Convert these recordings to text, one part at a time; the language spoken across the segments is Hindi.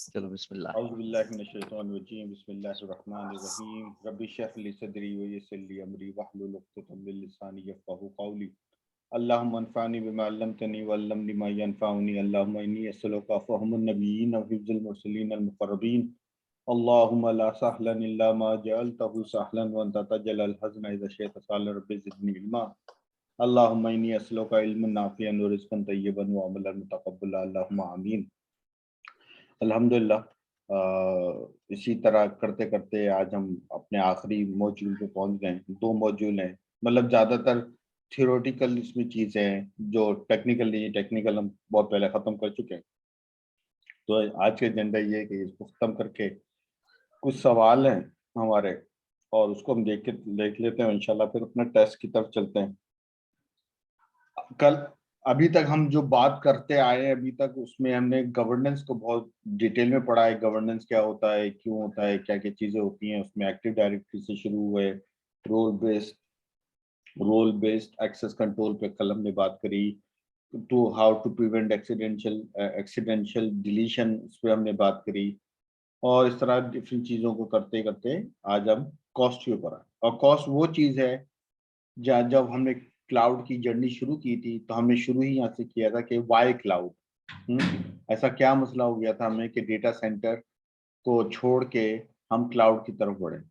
चलो बिस्मिल्लाह। औज़ुबिल्लाहि मिनश्शैतानिर्रजीम बिस्मिल्लाहिर्रहमानिर्रहीम रब्बि इश्रह ली सदरी व यस्सिर ली अमरी वहलुल उक़दतम मिन लिसानी यफ़क़हू क़ौली अल्लाहुम्मा अन्फ़अनी बिमा अल्लमतनी वअल्लिमनी मा यनफ़अनी अल्लाहुम्मा इन्नी अस्अलुका फ़हमन नबिय्यीन व हिफ़्ज़ल मुरसलीन अल मुक़र्रबीन अल्लाहुम्मा ला सहलन इल्ला मा जअलतहु सहलन व अंता तजअलुल हज़न इज़ा शि'ता सहलन रब्बि ज़िदनी इल्मा अल्लाहुम्मा इन्नी अस्अलुका इल्मन नाफ़िअन व रिज़्क़न तय्यबन व अमलन मुतक़ब्बला अल्लाहुम्मा आमीन। अल्हम्दुलिल्लाह। इसी तरह करते करते आज हम अपने आखिरी मॉड्यूल पे पहुंच गए हैं। 2 मॉड्यूल हैं, मतलब ज़्यादातर थियोरेटिकल इसमें चीज़ें हैं, जो टेक्निकल नहीं है। टेक्निकल हम बहुत पहले ख़त्म कर चुके हैं। तो आज का एजेंडा ये है कि इसको ख़त्म करके कुछ सवाल हैं हमारे, और उसको हम देख लेते हैं इंशाल्लाह, फिर अपना टेस्ट की तरफ चलते हैं। कल अभी तक हम जो बात करते आए हैं अभी तक, उसमें हमने गवर्नेंस को बहुत डिटेल में पढ़ा है। गवर्नेंस क्या होता है, क्यों होता है, क्या क्या चीज़ें होती हैं उसमें। एक्टिव डायरेक्टरी से शुरू हुए रोल बेस्ड एक्सेस कंट्रोल पे कल हमने बात करी, to how to prevent accidental deletion, उस पर हमने बात करी। और इस तरह डिफरेंट चीज़ों को करते करते आज हम कॉस्ट के ऊपर आए। और कॉस्ट वो चीज़ है जब हमने क्लाउड की जर्नी शुरू की थी, तो हमने शुरू ही यहाँ से किया था कि वाई क्लाउड। ऐसा क्या मसला हो गया था हमें कि डेटा सेंटर को छोड़ के हम क्लाउड की तरफ बढ़े।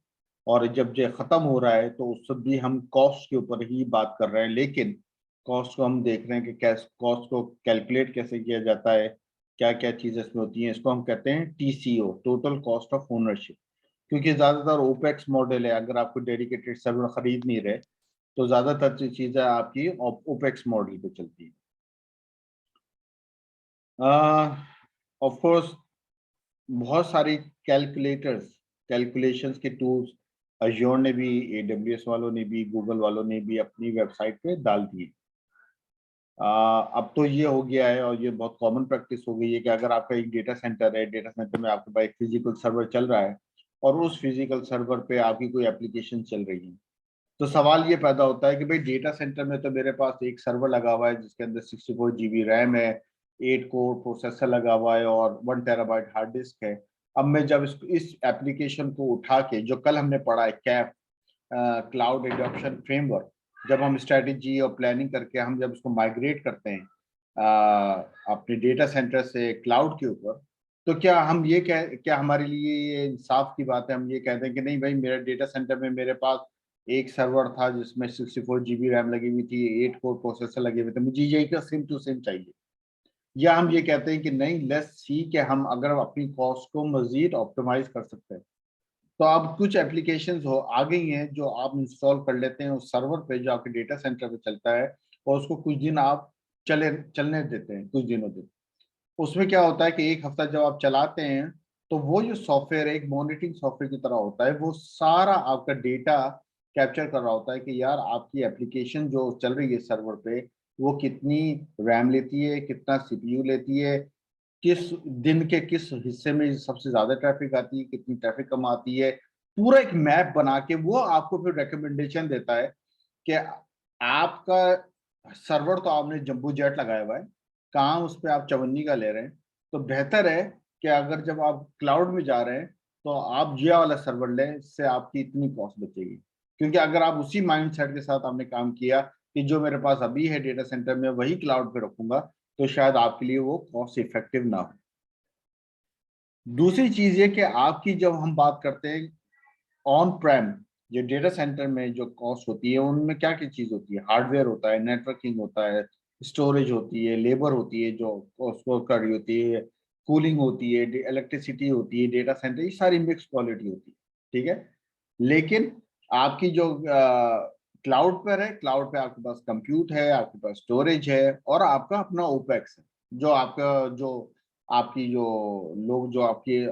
और जब ये ख़त्म हो रहा है तो उस वक्त भी हम कॉस्ट के ऊपर ही बात कर रहे हैं, लेकिन कॉस्ट को हम देख रहे हैं कि कैसे कॉस्ट को कैलकुलेट कैसे किया जाता है, क्या क्या चीज़ें इसमें होती हैं। इसको हम कहते हैं TCO, total cost of ownership. क्योंकि ज़्यादातर ओपेक्स मॉडल है, अगर आपको डेडिकेटेड सर्वर खरीद नहीं रहे तो ज़्यादातर चीज़ें आपकी ओपेक्स मॉडल पे चलती है। ऑफ कोर्स बहुत सारी कैलकुलेशंस के टूल्स अज्योर ने भी, AWS वालों ने भी, गूगल वालों ने भी अपनी वेबसाइट पे डाल दिए। अब तो ये हो गया है और ये बहुत कॉमन प्रैक्टिस हो गई है कि अगर आपका एक डेटा सेंटर है, डेटा सेंटर में आपके पास एक फिजिकल सर्वर चल रहा है और उस फिजिकल सर्वर पे आपकी कोई एप्लीकेशन चल रही है, तो सवाल ये पैदा होता है कि भाई डेटा सेंटर में तो मेरे पास एक सर्वर लगा हुआ है जिसके अंदर 64 GB रैम है, 8 कोर प्रोसेसर लगा हुआ है और 1 टेराबाइट हार्ड डिस्क है। अब मैं जब इस एप्लीकेशन को उठा के, जो कल हमने पढ़ा है कैप, क्लाउड एडॉप्शन फ्रेमवर्क, जब हम स्ट्रेटेजी और प्लानिंग करके हम जब इसको माइग्रेट करते हैं अपने डेटा सेंटर से क्लाउड के ऊपर, तो क्या हमारे लिए ये इंसाफ की बात है, हम ये कहते हैं कि नहीं भाई, मेरा डेटा सेंटर में मेरे पास एक सर्वर था जिसमें 64 GB रैम लगी हुई थी, 8 कोर प्रोसेसर लगे हुए थे, मुझे यही का सेम टू सेम चाहिए। या हम ये कहते हैं कि नहीं, लेट्स सी कि हम अगर अपनी कॉस्ट को मजीद ऑप्टिमाइज कर सकते हैं। तो अब कुछ एप्लीकेशंस हो आ गई हैं जो आप इंस्टॉल कर लेते हैं उस सर्वर पे जो आपके डेटा सेंटर पे चलता है, और उसको कुछ दिन आप चलने देते हैं, कुछ दिनों तक। उसमें क्या होता है कि एक हफ्ता जब आप चलाते हैं, तो वो जो सॉफ्टवेयर एक मॉनिटरिंग सॉफ्टवेयर की तरह होता है, वो सारा आपका डेटा कैप्चर कर रहा होता है कि यार आपकी एप्लीकेशन जो चल रही है सर्वर पे, वो कितनी रैम लेती है, कितना CPU लेती है, किस दिन के किस हिस्से में सबसे ज्यादा ट्रैफिक आती है, कितनी ट्रैफिक कम आती है। पूरा एक मैप बना के वो आपको फिर रिकमेंडेशन देता है कि आपका सर्वर तो आपने जंबू जेट लगाया हुआ है, काम उस पे आप 54 का ले रहे हैं, तो बेहतर है कि अगर जब आप क्लाउड में जा रहे हैं तो आप जिया वाला सर्वर लें, इससे आपकी इतनी कॉस्ट बचेगी। क्योंकि अगर आप उसी माइंडसेट के साथ आपने काम किया कि जो मेरे पास अभी है डेटा सेंटर में वही क्लाउड पे रखूंगा, तो शायद आपके लिए वो कॉस्ट इफेक्टिव ना हो। दूसरी चीज ये कि आपकी जब हम बात करते हैं ऑन प्रेम, जो डेटा सेंटर में जो कॉस्ट होती है, उनमें क्या क्या चीज होती है। हार्डवेयर होता है, नेटवर्किंग होता है, स्टोरेज होती है, लेबर होती है जो उसको कर रही होती है, कूलिंग होती है, इलेक्ट्रिसिटी होती है, डेटा सेंटर, ये सारी मिक्स क्वालिटी होती है। ठीक है, लेकिन आपकी जो क्लाउड पर है, क्लाउड पे आपके पास कंप्यूट है, आपके पास स्टोरेज है, और आपका अपना ओपेक्स है, जो आपकी जो लोग जो आपके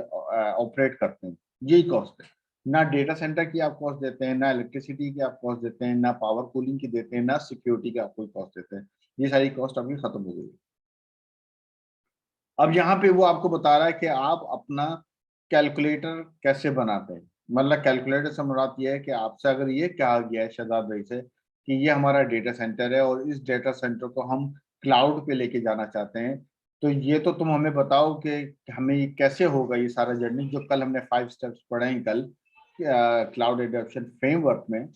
ऑपरेट करते हैं, यही कॉस्ट है। ना डेटा सेंटर की आप कॉस्ट देते हैं, ना इलेक्ट्रिसिटी की आप कॉस्ट देते हैं, ना पावर कूलिंग की देते हैं, ना सिक्योरिटी की आप कोई कॉस्ट देते हैं। ये सारी कॉस्ट अभी खत्म हो गई है। अब यहाँ पे वो आपको बता रहा है कि आप अपना कैलकुलेटर कैसे बनाते हैं। मतलब कैलकुलेटर से मुराद ये है कि आपसे अगर ये कहा गया है शहजाद भाई से कि ये हमारा डेटा सेंटर है और इस डेटा सेंटर को हम क्लाउड पे लेके जाना चाहते हैं, तो ये तो तुम हमें बताओ कि हमें ये कैसे होगा ये सारा जर्नी, जो कल हमने 5 स्टेप्स पढ़े हैं कल क्लाउड एडॉप्शन फ्रेमवर्क में।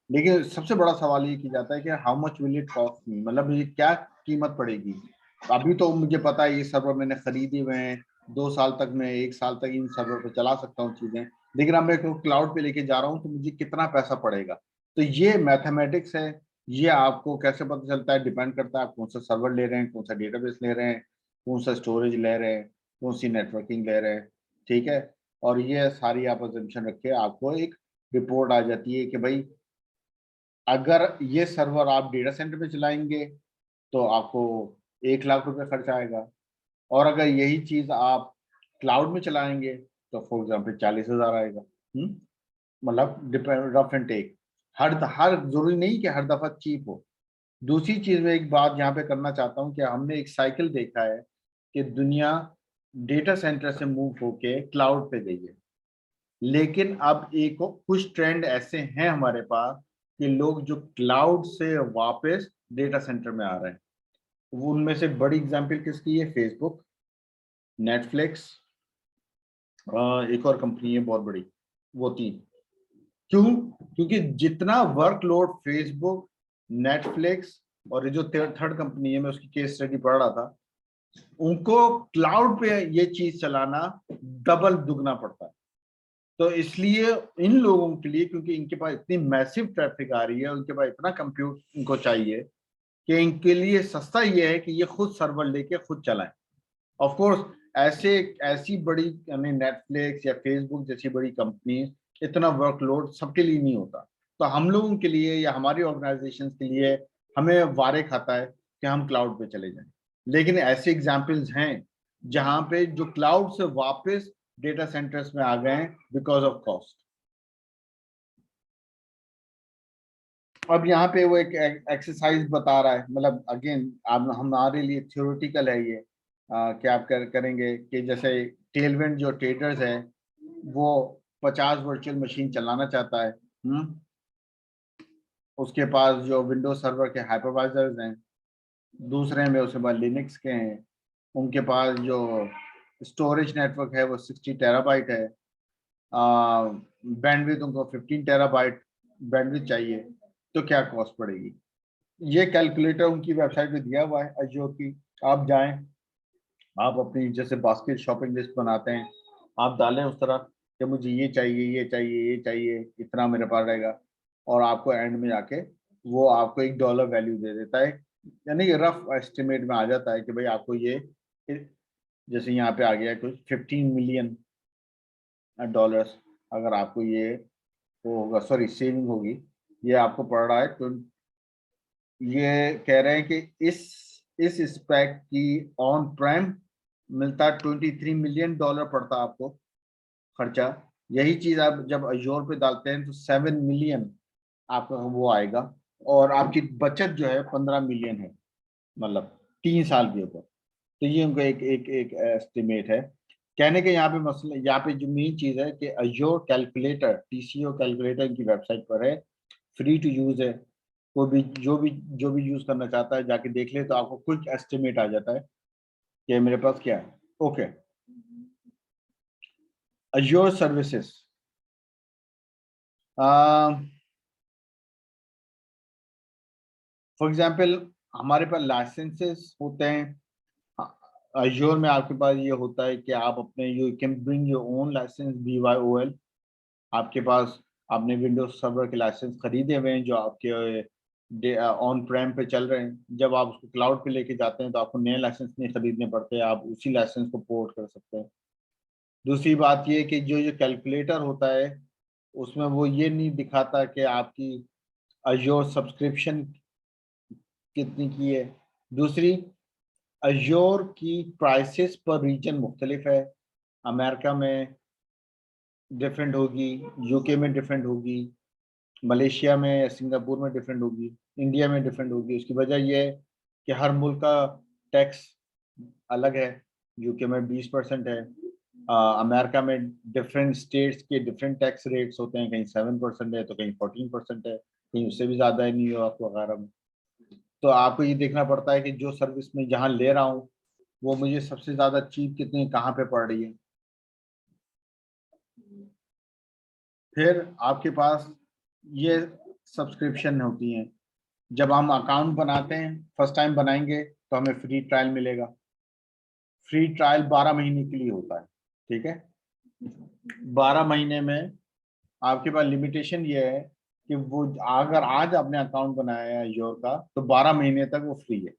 लेकिन सबसे बड़ा सवाल ये किया जाता है कि how much will it cost me, मतलब ये क्या कीमत पड़ेगी। अभी तो मुझे पता है ये सर्वर मैंने खरीदे हुए हैं, 2 साल तक मैं 1 साल तक इन सर्वर पे चला सकता हूँ चीजें, लेकिन अब मैं क्लाउड पे लेके जा रहा हूँ तो मुझे कितना पैसा पड़ेगा। तो ये मैथमेटिक्स है। ये आपको कैसे पता चलता है, डिपेंड करता है आप कौन सा सर्वर ले रहे हैं, कौन सा डेटाबेस ले रहे हैं, कौन सा स्टोरेज ले रहे हैं, कौन सी नेटवर्किंग ले रहे हैं। ठीक है। और ये सारी आप अजम्पशन रखे, आपको एक रिपोर्ट आ जाती है कि भाई अगर ये सर्वर आप डेटा सेंटर पे चलाएंगे तो आपको 1 लाख रुपए खर्च आएगा, और अगर यही चीज आप क्लाउड में चलाएंगे तो फॉर एग्जाम्पल 40,000 आएगा। मतलब रफ एंड टेक, हर हर जरूरी नहीं कि हर दफा चीप हो। दूसरी चीज में एक बात यहाँ पे करना चाहता हूँ कि हमने एक साइकिल देखा है कि दुनिया डेटा सेंटर से मूव होके क्लाउड पे गई है, लेकिन अब एक कुछ ट्रेंड ऐसे हैं हमारे पास कि लोग जो क्लाउड से वापस डेटा सेंटर में आ रहे हैं। वो उनमें से बड़ी एग्जांपल किसकी है, फेसबुक, नेटफ्लिक्स, एक और कंपनी है बहुत बड़ी, वो 3। क्यों? क्योंकि जितना वर्कलोड फेसबुक, नेटफ्लिक्स और ये जो थर्ड कंपनी है, मैं उसकी केस स्टडी पढ़ रहा था, उनको क्लाउड पे ये चीज चलाना डबल दुगना पड़ता है। तो इसलिए इन लोगों के लिए, क्योंकि इनके पास इतनी मैसिव ट्रैफिक आ रही है, उनके पास इतना कंप्यूट इनको चाहिए कि इनके लिए सस्ता ये है कि ये खुद सर्वर लेके खुद चलाएं। ऑफ कोर्स ऐसी बड़ी यानी नेटफ्लिक्स या फेसबुक जैसी बड़ी कंपनी, इतना वर्कलोड सबके लिए नहीं होता। तो हम लोगों के लिए या हमारी ऑर्गेनाइजेशन के लिए हमें वारे खाता है कि हम क्लाउड पे चले जाएं। लेकिन ऐसे एग्जाम्पल्स हैं जहां पे जो क्लाउड से वापस डेटा सेंटर्स में आ गए हैं बिकॉज ऑफ कॉस्ट। अब यहाँ पे वो एक एक्सरसाइज बता रहा है, मतलब अगेन आप हमारे लिए थ्योरेटिकल है ये, कि आप करेंगे कि जैसे टेलविंड जो ट्रेडर्स है वो 50 वर्चुअल मशीन चलाना चाहता है। उसके पास जो विंडोज सर्वर के हाइपरवाइजर्स हैं, दूसरे में उसके पास लिनक्स के हैं, उनके पास जो स्टोरेज नेटवर्क है वो 60 टेराबाइट है, बैंडविड्थ उनको 15 टेराबाइट बैंडविड्थ चाहिए। तो क्या कॉस्ट पड़ेगी? ये कैलकुलेटर उनकी वेबसाइट पे दिया हुआ है अजियो की। आप जाएं, आप अपनी जैसे बास्केट शॉपिंग लिस्ट बनाते हैं, आप डालें उस तरह कि मुझे ये चाहिए, ये चाहिए, ये चाहिए, इतना मेरे पास रहेगा, और आपको एंड में जाके वो आपको $1 वैल्यू दे देता है। यानी रफ एस्टिमेट में आ जाता है कि भाई आपको ये, जैसे यहाँ पे आ गया है कुछ $15 मिलियन, अगर आपको ये वो होगा, सॉरी सेविंग होगी, ये आपको पड़ रहा है। तो ये कह रहे हैं कि इस स्पेक की ऑन प्राइम मिलता $23 मिलियन पड़ता आपको खर्चा। यही चीज आप जब अजोर पे डालते हैं तो 7 मिलियन आपका वो आएगा, और आपकी बचत जो है 15 मिलियन है, मतलब 3 साल के ऊपर। तो ये उनका एक एक एक एस्टिमेट है। कहने के यहाँ पे मसला, यहाँ पे जो मेन चीज है कि अजोर कैलकुलेटर, टीसीओ कैलकुलेटर इनकी वेबसाइट पर है, फ्री टू यूज है। कोई भी जो भी यूज करना चाहता है जाके देख ले, तो आपको क्विक एस्टिमेट आ जाता है कि मेरे पास क्या है। Okay, Azure services, for example हमारे पास लाइसेंसेस होते हैं अजोर में। आपके पास ये होता है कि आप अपने you can bring your own licence BYOL। आपके पास आपने विंडोज सर्वर के लाइसेंस खरीदे हुए हैं जो आपके ऑन प्रेम पे चल रहे हैं। जब आप उसको क्लाउड पे लेके जाते हैं तो आपको नए लाइसेंस नहीं खरीदने पड़ते, आप उसी लाइसेंस को पोर्ट कर सकते हैं। दूसरी बात ये कि जो कैलकुलेटर होता है उसमें वो ये नहीं दिखाता कि आपकी अजोर सब्सक्रिप्शन कितनी की है। दूसरी, अजोर की प्राइसेस पर रीजन मुख्तलिफ है। अमेरिका में डिफरेंट होगी, यूके में डिफरेंट होगी, मलेशिया में या सिंगापुर में डिफरेंट होगी, इंडिया में डिफरेंट होगी। उसकी वजह यह है कि हर मुल्क का टैक्स अलग है। यूके में 20% है, अमेरिका में डिफरेंट स्टेट्स के डिफरेंट टैक्स रेट्स होते हैं, कहीं 7% है तो कहीं 14% है, कहीं उससे भी ज़्यादा है न्यूयॉर्क वगैरह में। तो आपको ये देखना पड़ता है कि जो सर्विस में जहाँ ले रहा हूँ वो मुझे सबसे ज्यादा चीप कितनी कहाँ पे पड़ रही है। फिर आपके पास ये सब्सक्रिप्शन होती हैं। जब हम अकाउंट बनाते हैं, फर्स्ट टाइम बनाएंगे तो हमें फ्री ट्रायल मिलेगा। फ्री ट्रायल 12 महीने के लिए होता है, ठीक है। 12 महीने में आपके पास लिमिटेशन ये है कि वो अगर आज आपने अकाउंट बनाया है योर का तो 12 महीने तक वो फ्री है।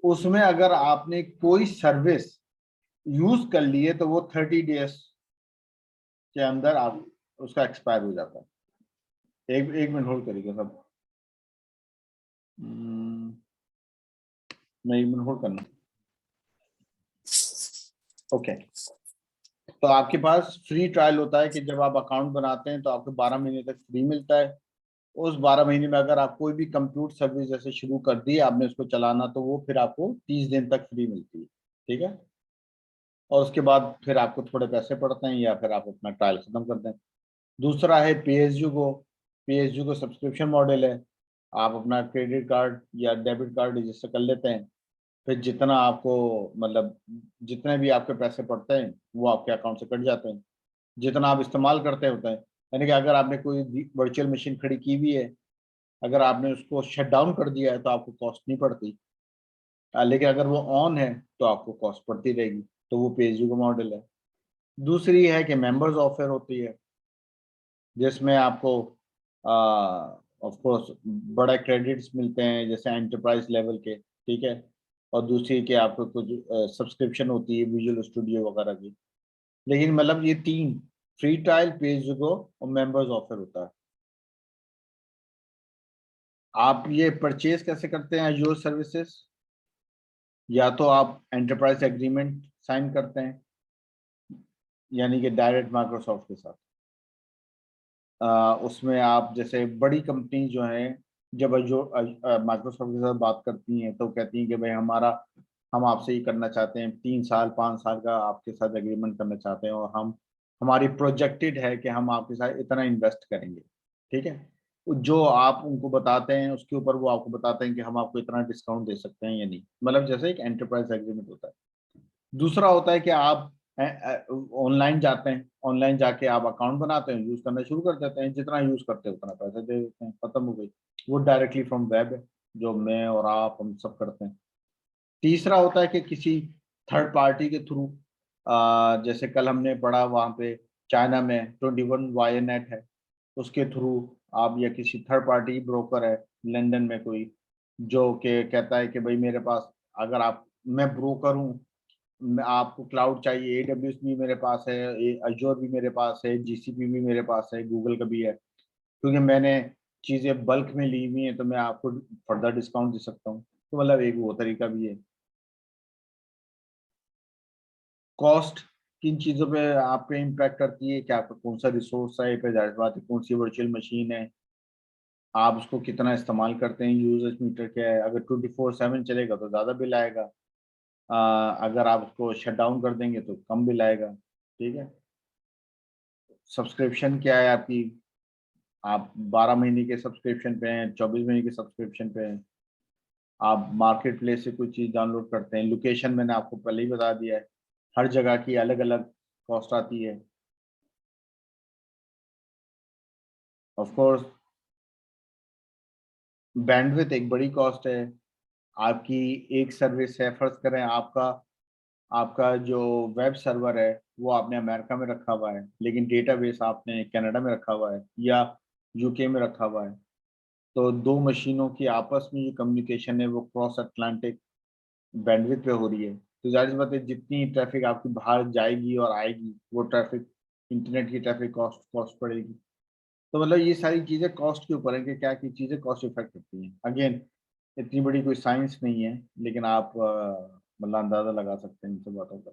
उसमें अगर आपने कोई सर्विस यूज कर ली है तो वो 30 डेज के अंदर आप उसका एक्सपायर हो जाता है। एक मिनट होल्ड करिएगा सब। मैं एक मिनट होल्ड करना। ओके, तो आपके पास फ्री ट्रायल होता है कि जब आप अकाउंट बनाते हैं तो आपको 12 महीने तक फ्री मिलता है। उस 12 महीने में अगर आप कोई भी कंप्यूटर सर्विस जैसे शुरू कर दी आपने उसको चलाना तो वो फिर आपको 30 दिन तक फ्री मिलती है, ठीक है। और उसके बाद फिर आपको थोड़े पैसे पड़ते हैं या फिर आप अपना ट्रायल खत्म कर दें। दूसरा है पे as you go. Pay as you go subscription model है। आप अपना क्रेडिट कार्ड या डेबिट कार्ड रजिस्टर कर लेते हैं। फिर जितना आपको मतलब जितने भी आपके पैसे पड़ते हैं वो आपके अकाउंट से कट जाते हैं, जितना आप इस्तेमाल करते होते हैं। यानी कि अगर आपने कोई वर्चुअल मशीन खड़ी की हुई है, अगर आपने उसको शट डाउन कर दिया है तो आपको कॉस्ट नहीं पड़ती। लेकिन अगर वो ऑन है तो आपको कॉस्ट पड़ती रहेगी। तो वो पे एज यू गो मॉडल है। दूसरी है कि मेंबर्स ऑफर होती है, जिसमें आपको ऑफ कोर्स बड़े क्रेडिट्स मिलते हैं जैसे एंटरप्राइज लेवल के, ठीक है। और दूसरी कि आपको कुछ सब्सक्रिप्शन होती है विजुअल स्टूडियो वगैरह की। लेकिन मतलब ये तीन, फ्री ट्रायल, पे एज यू गो और मेंबर्स ऑफर होता है। आप ये परचेज कैसे करते हैं योर सर्विसेज? या तो आप एंटरप्राइज एग्रीमेंट साइन करते हैं, यानी कि डायरेक्ट माइक्रोसॉफ्ट के साथ। उसमें आप जैसे बड़ी कंपनी जो है जब जो माइक्रोसॉफ्ट के साथ बात करती हैं तो कहती हैं कि भाई हमारा हम आपसे ही करना चाहते हैं, 3 साल 5 साल का आपके साथ एग्रीमेंट करना चाहते हैं और हम हमारी प्रोजेक्टेड है कि हम आपके साथ इतना इन्वेस्ट करेंगे, ठीक है। जो आप उनको बताते हैं उसके ऊपर वो आपको बताते हैं कि हम आपको इतना डिस्काउंट दे सकते हैं या नहीं, मतलब जैसे एक एंटरप्राइज एग्रीमेंट होता है। दूसरा होता है कि आप ऑनलाइन जाते हैं, ऑनलाइन जाके आप अकाउंट बनाते हैं, यूज करना शुरू कर देते हैं, जितना यूज करते हैं उतना पैसा दे देते हैं, खत्म हो गई। वो डायरेक्टली फ्रॉम वेब है, जो मैं और आप हम सब करते हैं। तीसरा होता है कि किसी थर्ड पार्टी के थ्रू, जैसे कल हमने पढ़ा वहाँ पे चाइना में 21 वाई नेट है, उसके थ्रू आप या किसी थर्ड पार्टी ब्रोकर है लंदन में कोई जो कि कहता है कि भाई मेरे पास, अगर आप, मैं ब्रोकर हूँ, आपको क्लाउड चाहिए, AWS भी मेरे पास है, अजोर भी मेरे पास है, GCP भी मेरे पास है, गूगल का भी है, क्योंकि मैंने चीज़ें बल्क में ली हुई हैं तो मैं आपको फर्दर डिस्काउंट दे सकता हूँ। तो मतलब एक वो तरीका भी है। कॉस्ट किन चीज़ों पे आप पे इम्पैक्ट करती है कि आपका कौन सा रिसोर्स है, पे जाहिर बात है कौन सी वर्चुअल मशीन है, आप उसको कितना इस्तेमाल करते हैं, यूजर्स मीटर क्या है। अगर 24/7 चलेगा तो ज़्यादा बिल आएगा, अगर आप उसको शट डाउन कर देंगे तो कम बिल आएगा, ठीक है। सब्सक्रिप्शन क्या है आपकी, आप 12 महीने के सब्सक्रिप्शन पे हैं, 24 महीने के सब्सक्रिप्शन पे हैं। आप मार्केट प्लेस से कोई चीज़ डाउनलोड करते हैं, लोकेशन मैंने आपको पहले ही बता दिया है, हर जगह की अलग अलग कॉस्ट आती है। ऑफ कोर्स बैंडविड्थ एक बड़ी कॉस्ट है। आपकी एक सर्विस है, फर्ज करें आपका आपका जो वेब सर्वर है वो आपने अमेरिका में रखा हुआ है लेकिन डेटाबेस आपने कनाडा में रखा हुआ है या UK में रखा हुआ है। तो दो मशीनों की आपस में जो कम्युनिकेशन है वो क्रॉस अटलांटिक बैंडविड्थ पे हो रही है। तो जाहिर सी बात है जितनी ट्रैफिक आपकी बाहर जाएगी और आएगी वो ट्रैफिक, इंटरनेट की ट्रैफिक कॉस्ट कॉस्ट पड़ेगी। तो मतलब ये सारी चीज़ें कॉस्ट के ऊपर है कि क्या की चीज़ें कॉस्ट इफेक्ट करती हैं। अगेन इतनी बड़ी कोई साइंस नहीं है लेकिन आप मतलब अंदाज़ा लगा सकते हैं इन सब बातों का।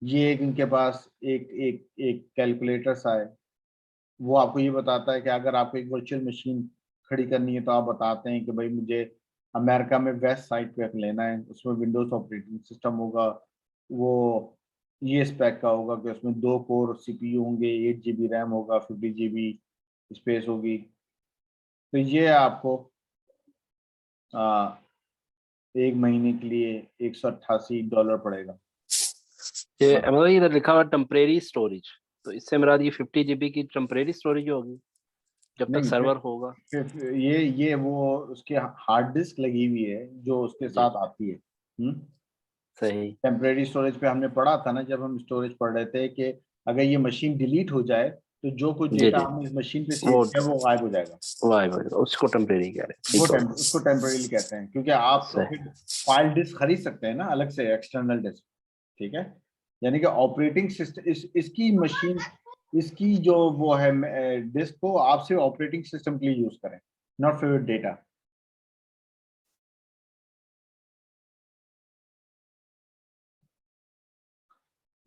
ये एक इनके पास एक एक एक कैलकुलेटर सा है, वो आपको ये बताता है कि अगर आपको एक वर्चुअल मशीन खड़ी करनी है तो आप बताते हैं कि भाई मुझे अमेरिका में वेस्ट साइड पे लेना है, उसमें विंडोज ऑपरेटिंग सिस्टम होगा, वो ये स्पेक का होगा कि उसमें 2 कोर CPU होंगे, 8 GB रैम होगा, 50 GB स्पेस होगी। तो ये आपको 1 महीने के लिए $188 पड़ेगा। ये मतलब इधर लिखा हुआ टेम्परेरी स्टोरेज, तो इससे मेरा ये 50 GB की टेम्परेरी स्टोरेज होगी जब तक नहीं, सर्वर होगा। ये वो उसके हार्ड डिस्क लगी हुई है जो उसके साथ आती है। सही। टेम्परेरी स्टोरेज पे हमने पढ़ा था ना, जब हम स्टोरेज पढ़ रहे थे, कि अगर ये मशीन डिलीट हो जाए तो जो कुछ जी डेटा जी, हमने इस मशीन पे सेव वो किया वो गायब हो जाएगा। उसको टेम्परेरी कह रहे हैं, वो ठीक है। उसको टेम्परेरी कहते हैं, क्योंकि आप तो सही। फिर फाइल डिस्क खरीद सकते हैं ना अलग से, एक्सटर्नल डिस्क। ठीक है, यानी कि ऑपरेटिंग सिस्टम इसकी मशीन, इसकी जो वो है डिस्क को आप सिर्फ ऑपरेटिंग सिस्टम के लिए यूज करें, नॉट फॉर डेटा।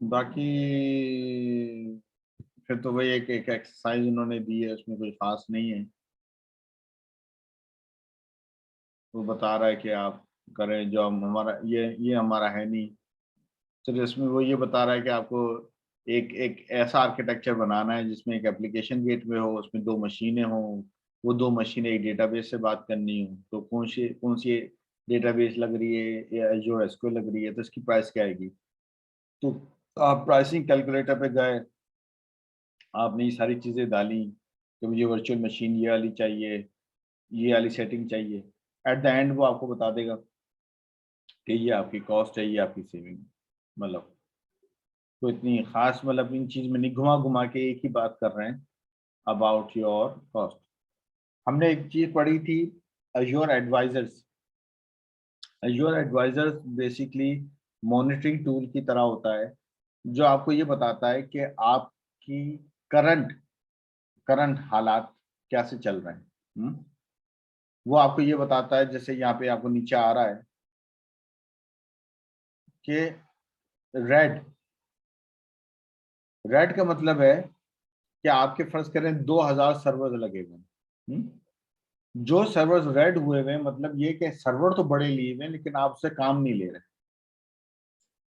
बाकी फिर तो वही एक एक्सरसाइज उन्होंने दी है, उसमें कोई खास नहीं है। वो बता रहा है कि आप करें, जो हमारा ये हमारा है नहीं। सिर्फ इसमें वो ये बता रहा है कि आपको एक एक ऐसा आर्किटेक्चर बनाना है जिसमें एक एप्लीकेशन गेटवे हो, उसमें 2 मशीनें हों, वो 2 मशीनें एक डेटाबेस से बात करनी हो, तो कौन सी डेटाबेस लग रही है या जो एसक्यूएल लग रही है, तो इसकी प्राइस क्या आएगी। तो आप प्राइसिंग कैलकुलेटर पे गए, आपने ये सारी चीज़ें डाली कि मुझे वर्चुअल मशीन ये वाली चाहिए, ये वाली सेटिंग चाहिए, एट द एंड वो आपको बता देगा कि ये आपकी कॉस्ट है, ये आपकी सेविंग। मतलब तो इतनी खास, मतलब इन चीज़ में नहीं, घुमा घुमा के एक ही बात कर रहे हैं अबाउट योर कॉस्ट। हमने एक चीज़ पढ़ी थी, Azure advisors. Azure advisors basically monitoring tool की तरह होता है, जो आपको ये बताता है कि आपकी करंट हालात कैसे चल रहे हैं। वो आपको ये बताता है, जैसे यहाँ पे आपको नीचे आ रहा है कि रेड का मतलब है कि आपके फर्ज करें 2000 सर्वर लगे हुए हैं। जो सर्वर्स रेड हुए हुए, मतलब ये कि सर्वर तो बड़े लिए हुए लेकिन आप उससे काम नहीं ले रहे।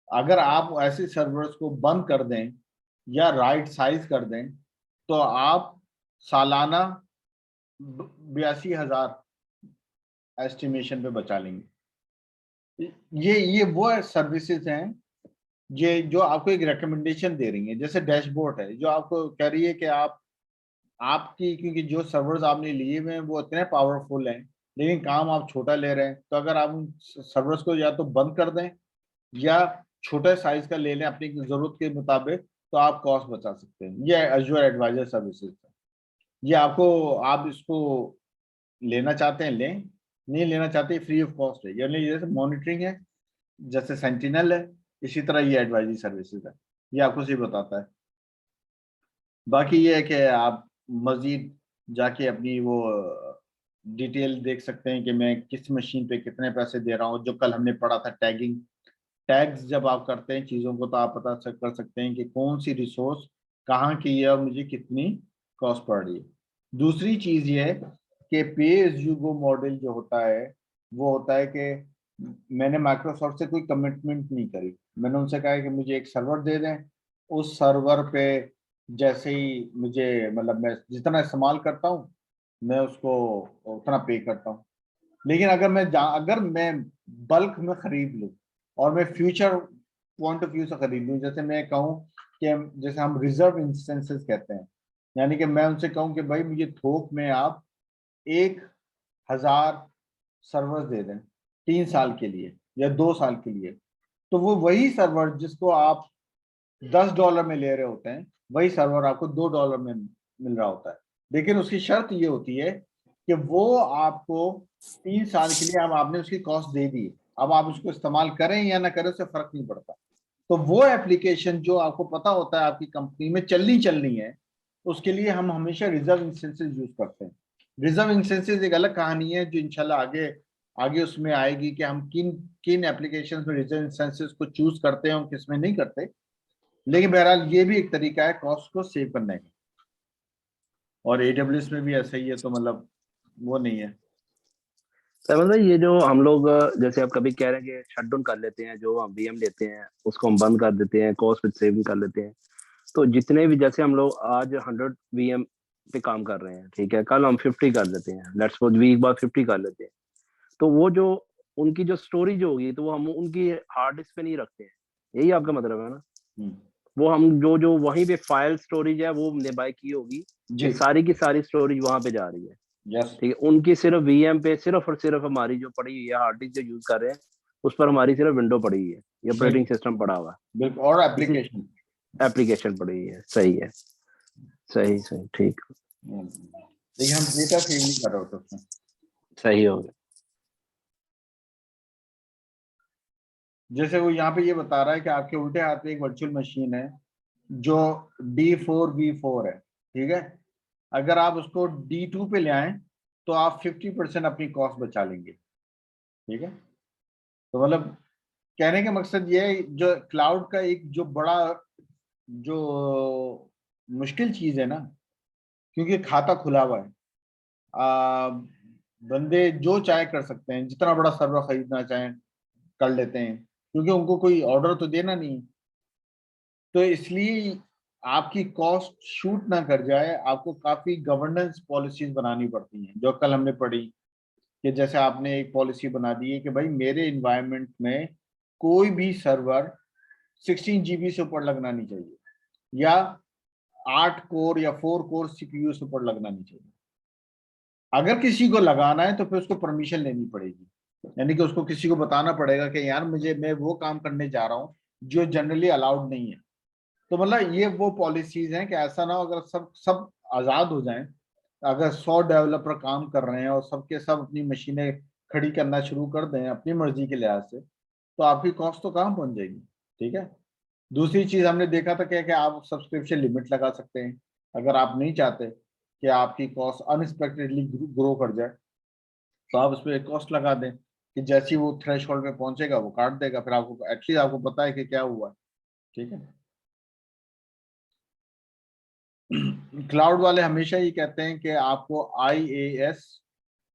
अगर आप ऐसे सर्वर्स को बंद कर दें या राइट साइज कर दें तो आप सालाना 82,000 एस्टिमेशन पे बचा लेंगे। ये वो सर्विसेज हैं ये जो आपको एक रिकमेंडेशन दे रही है, जैसे डैशबोर्ड है जो आपको कह रही है कि आपकी, क्योंकि जो सर्वर्स आपने लिए हुए हैं वो इतने पावरफुल हैं लेकिन काम आप छोटा ले रहे हैं, तो अगर आप उन सर्वर्स को या तो बंद कर दें या छोटे साइज का ले लें अपनी जरूरत के मुताबिक, तो आप कॉस्ट बचा सकते हैं। ये अज़ूर एडवाइजर सर्विसेज है। ये आपको, आप इसको लेना चाहते हैं लें, नहीं लेना चाहते फ्री ऑफ कॉस्ट है। यानी जैसे मॉनिटरिंग है, जैसे सेंटिनल है, इसी तरह ये एडवाइजरी सर्विसेज है, ये आपको सही बताता है। बाकी ये है कि आप मजीद जाके अपनी वो डिटेल देख सकते हैं कि मैं किस मशीन पे कितने पैसे दे रहा हूँ। जो कल हमने पढ़ा था टैगिंग, टैग्स जब आप करते हैं चीज़ों को तो आप पता कर सकते हैं कि कौन सी रिसोर्स कहाँ की है और मुझे कितनी कॉस्ट पड़ रही है। दूसरी चीज़ ये है कि पे एज यू गो मॉडल जो होता है वो होता है कि मैंने माइक्रोसॉफ्ट से कोई कमिटमेंट नहीं करी, मैंने उनसे कहा है कि मुझे एक सर्वर दे दें, उस सर्वर पे जैसे ही मुझे, मतलब मैं जितना इस्तेमाल करता हूँ मैं उसको उतना पे करता हूँ। लेकिन अगर मैं बल्क में खरीद लूँ और मैं फ्यूचर पॉइंट ऑफ व्यू से खरीद लूँ, जैसे मैं कहूँ कि जैसे हम रिजर्व इंस्टेंसेस कहते हैं, यानी कि मैं उनसे कहूँ कि भाई मुझे थोक में आप 1,000 सर्वर्स दे दें 3 साल के लिए या 2 साल के लिए, तो वो वही सर्वर जिसको आप $10 में ले रहे होते हैं वही सर्वर आपको $2 में मिल रहा होता है। लेकिन उसकी शर्त ये होती है कि वो आपको 3 साल के लिए, अब आपने उसकी कॉस्ट दे दी, अब आप उसको इस्तेमाल करें या ना करें उससे फर्क नहीं पड़ता। तो वो एप्लीकेशन जो आपको पता होता है आपकी कंपनी में चलनी है, उसके लिए हम हमेशा रिजर्व इंस्टेंसेस यूज करते हैं। रिजर्व इंस्टेंसेस एक अलग कहानी है जो इंशाल्लाह आगे आगे उसमें आएगी कि हम किन किन एप्लीकेशन में रिजर्व इंस्टेंसेस को चूज करते हैं और किस में नहीं करते। लेकिन बहरहाल ये भी एक तरीका है कॉस्ट को सेव करने का, और AWS में भी ऐसा ही है, तो मतलब वो नहीं है। तो मतलब ये जो हम लोग जैसे आप कभी कह रहे हैं कि शट डाउन कर लेते हैं, जो हम VM लेते हैं उसको हम बंद कर देते हैं, कॉस्ट सेविंग कर लेते हैं, तो जितने भी, जैसे हम लोग आज 100 VM पे काम कर रहे हैं, ठीक है, कल हम 50 कर लेते हैं, लेट्स सपोज वीक बाद 50 कर लेते हैं, तो वो जो उनकी जो स्टोरेज होगी तो वो हम उनकी हार्ड डिस्क पे नहीं रखते हैं, यही आपका मतलब है ना? वो हम जो वहीं पे फाइल स्टोरेज है वो हमने बाय की होगी, ये जी सारी की सारी स्टोरेज वहां पे जा रही है। यस ठीक है, उनकी सिर्फ वीएम पे सिर्फ और सिर्फ हमारी जो पड़ी हुई है हार्ड डिस्क जो यूज कर रहे हैं उस पर हमारी सिर्फ विंडो पड़ी हुई है, ये ऑपरेटिंग बिल्कुल सिस्टम पड़ा हुआ बिल्कुल, और है, इसी एप्लीकेशन। एप्लीकेशन पड़ी हुई है। सही है, सही सही, ठीक, देखिए हम डेटा सेव नहीं कर रहे होते उसमें। सही हो गया। जैसे वो यहाँ पे ये बता रहा है कि आपके उल्टे हाथ पे एक वर्चुअल मशीन है जो D4V4 है, ठीक है। अगर आप उसको D2 पे ले आए तो आप 50% अपनी कॉस्ट बचा लेंगे, ठीक है। तो मतलब कहने का मकसद ये है, जो क्लाउड का एक जो बड़ा जो मुश्किल चीज है ना, क्योंकि खाता खुला हुआ है, आ, बंदे जो चाहे कर सकते हैं, जितना बड़ा सर्वर खरीदना चाहें कर लेते हैं, क्योंकि उनको कोई ऑर्डर तो देना नहीं। तो इसलिए आपकी कॉस्ट शूट ना कर जाए, आपको काफी गवर्नेंस पॉलिसीज बनानी पड़ती हैं, जो कल हमने पढ़ी कि जैसे आपने एक पॉलिसी बना दी है कि भाई मेरे इन्वायरमेंट में कोई भी सर्वर 16 GB से ऊपर लगना नहीं चाहिए, या 8 कोर या 4 कोर सीपीयू से ऊपर लगना नहीं चाहिए। अगर किसी को लगाना है तो फिर उसको परमिशन लेनी पड़ेगी, यानी कि उसको किसी को बताना पड़ेगा कि यार मैं वो काम करने जा रहा हूँ जो जनरली अलाउड नहीं है। तो मतलब ये वो पॉलिसीज हैं कि ऐसा ना हो अगर सब सब आजाद हो जाएं, अगर 100 डेवलपर काम कर रहे हैं और सबके सब अपनी मशीनें खड़ी करना शुरू कर दें अपनी मर्जी के लिहाज से, तो आपकी कॉस्ट तो कहाँ पहुंच जाएगी, ठीक है। दूसरी चीज हमने देखा था क्या कि आप सब्सक्रिप्शन लिमिट लगा सकते हैं, अगर आप नहीं चाहते कि आपकी कॉस्ट अनएक्सपेक्टेडली ग्रो कर जाए, तो आप उस पर एक कॉस्ट लगा दें कि जैसे ही वो थ्रेशोल्ड पे पहुंचेगा वो काट देगा, फिर आपको एटलीस्ट आपको पता है कि क्या हुआ, ठीक है। क्लाउड वाले हमेशा ही कहते हैं कि आपको IaaS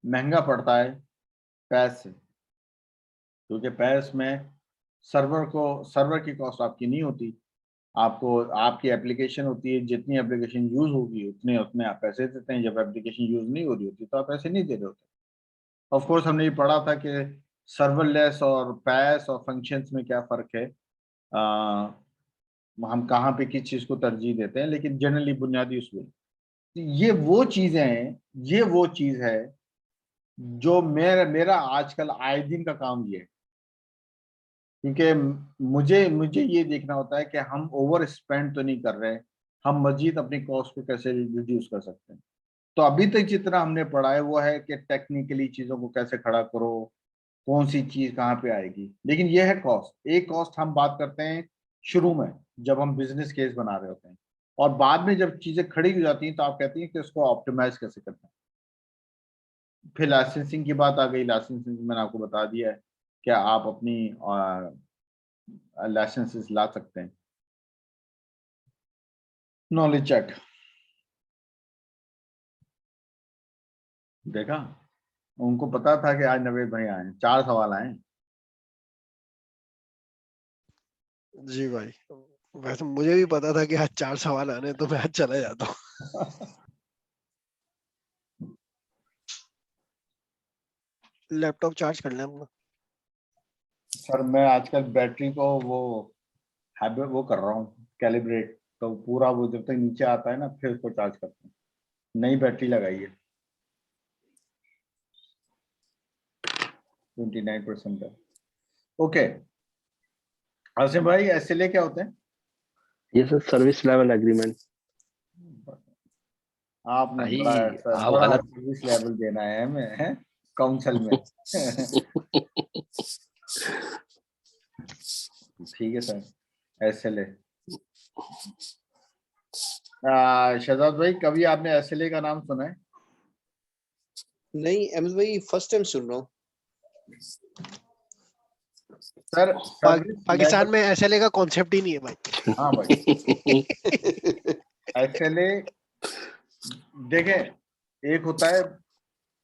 महंगा पड़ता है पैस से, क्योंकि पैस में सर्वर की कॉस्ट आपकी नहीं होती, आपको आपकी एप्लीकेशन होती है, जितनी एप्लीकेशन यूज होगी उतने उतने आप पैसे देते हैं, जब एप्लीकेशन यूज नहीं हो रही होती तो आप पैसे नहीं दे रहे होते। ऑफ कोर्स हमने ये पढ़ा था कि सर्वरलेस और पैस और फंक्शंस में क्या फर्क है, हम कहाँ पे किस चीज को तरजीह देते हैं, लेकिन जनरली बुनियादी उसूल ये वो चीजें हैं, ये वो चीज है जो मेरा मेरा आजकल आए दिन का काम ये है, क्योंकि मुझे मुझे ये देखना होता है कि हम ओवर स्पेंड तो नहीं कर रहे, हम मजीद अपनी कॉस्ट को कैसे रिड्यूस कर सकते हैं। तो अभी तक जितना हमने पढ़ा है वो है कि टेक्निकली चीजों को कैसे खड़ा करो, कौन सी चीज कहाँ पे आएगी, लेकिन ये है कॉस्ट। एक कॉस्ट हम बात करते हैं शुरू में जब हम बिजनेस केस बना रहे होते हैं, और बाद में जब चीजें खड़ी हो जाती हैं तो आप कहती हैं कि उसको ऑप्टिमाइज कैसे करना है। फिर लाइसेंसिंग की बात आ गई, लाइसेंसिंग मैंने आपको बता दिया है क्या आप अपनी लाइसेंसेस ला सकते हैं। नॉलेज चेक देखा, उनको पता था कि आज नवेद भाई आए, 4 सवाल आए। जी भाई, वैसे मुझे भी पता था कि आज 4 सवाल आने हैं, तो मैं आज चला जाता हूँ। लैपटॉप चार्ज कर लें अपना। सर मैं आजकल बैटरी को वो हैबिट वो कर रहा हूँ कैलिब्रेट, तो पूरा वो जब तक नीचे आता है ना फिर उसको चार्ज करते हैं। नई बैटरी लगाई है, 29% है। ओके आसिम भाई, SLA क्या होते हैं? ये सर सर्विस लेवल एग्रीमेंट। आपने भाई आप बड़ा गलत सर्विस लेवल देना है हमें काउंसिल में। ठीक है सर, SLA। शहजाद भाई, कभी आपने SLA का नाम सुना है? नहीं अहमद भाई, फर्स्ट टाइम सुन रहा हूँ। सर पाकिस्तान में SLA का कॉन्सेप्ट ही नहीं है भाई। हाँ भाई, SLA देखें, एक होता है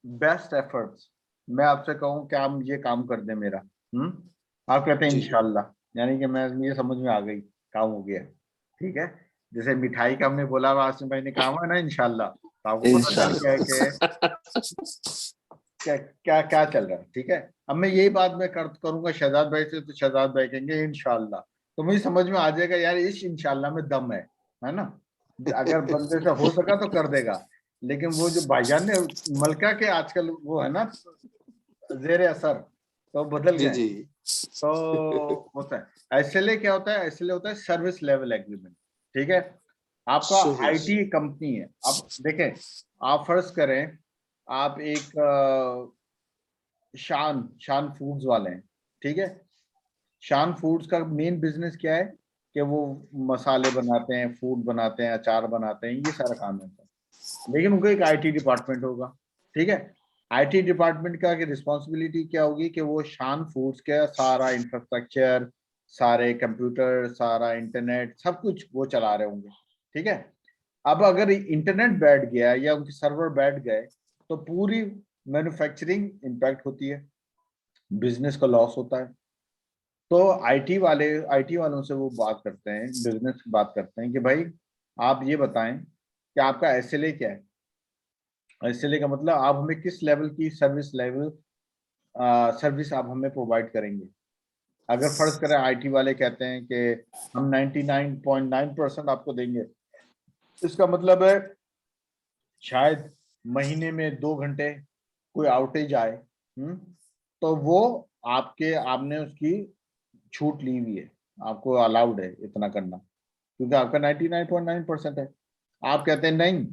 बेस्ट एफर्ट्स, मैं आपसे कहूँ कि आप ये काम कर दें मेरा, आप कहते हैं जी। इंशाल्लाह, यानी कि मैं ये समझ में आ गई काम हो गया, ठीक है। जैसे मिठाई का हमने बोला आसिम भाई ने, काम है ना इंशाल्लाह, तो आपको पता चल गया है कि क्या क्या क्या चल रहा है, ठीक है। अब मैं यही बात मैं करूंगा शहजाद भाई से, तो शहजाद भाई कहेंगे इंशाल्लाह, तो मुझे समझ में आ जाएगा यार इस इंशाल्लाह में दम है ना। अगर बंदे से हो सका तो कर देगा। लेकिन वो जो भाईजान ने मलका के आजकल वो है ना जेर असर, तो बदल जी गए। जी। तो होता है एसएलए, क्या होता है एसएलए, होता है सर्विस लेवल एग्रीमेंट, ठीक है। आपका सही। आईटी कंपनी है, अब देखें, आप फर्ज करें आप एक शान शान फूड्स वाले हैं, ठीक है। शान फूड्स का मेन बिजनेस क्या है कि वो मसाले बनाते हैं, फूड बनाते हैं, अचार बनाते हैं, ये सारा काम है। लेकिन उनको एक आईटी डिपार्टमेंट होगा, ठीक है। आईटी डिपार्टमेंट का की रिस्पॉन्सिबिलिटी क्या होगी कि वो शान फूड्स का सारा इंफ्रास्ट्रक्चर, सारे कंप्यूटर, सारा इंटरनेट, सब कुछ वो चला रहे होंगे, ठीक है। अब अगर इंटरनेट बैठ गया या उनके सर्वर बैठ गए तो पूरी मैन्युफैक्चरिंग इम्पैक्ट होती है, बिजनेस का लॉस होता है। तो आईटी वालों से वो बात करते हैं, बिजनेस की बात करते हैं कि भाई आप ये बताएं कि आपका एसएलए क्या है। एसएलए का मतलब आप हमें किस लेवल की सर्विस आप हमें प्रोवाइड करेंगे। अगर फर्ज करें आईटी वाले कहते हैं कि हम 99.9% आपको देंगे, इसका मतलब है शायद महीने में 2 घंटे कोई आउटेज आए, तो वो आपने उसकी छूट ली हुई है, आपको अलाउड है इतना करना, क्योंकि आपका 99.9% है। आप कहते हैं नहीं,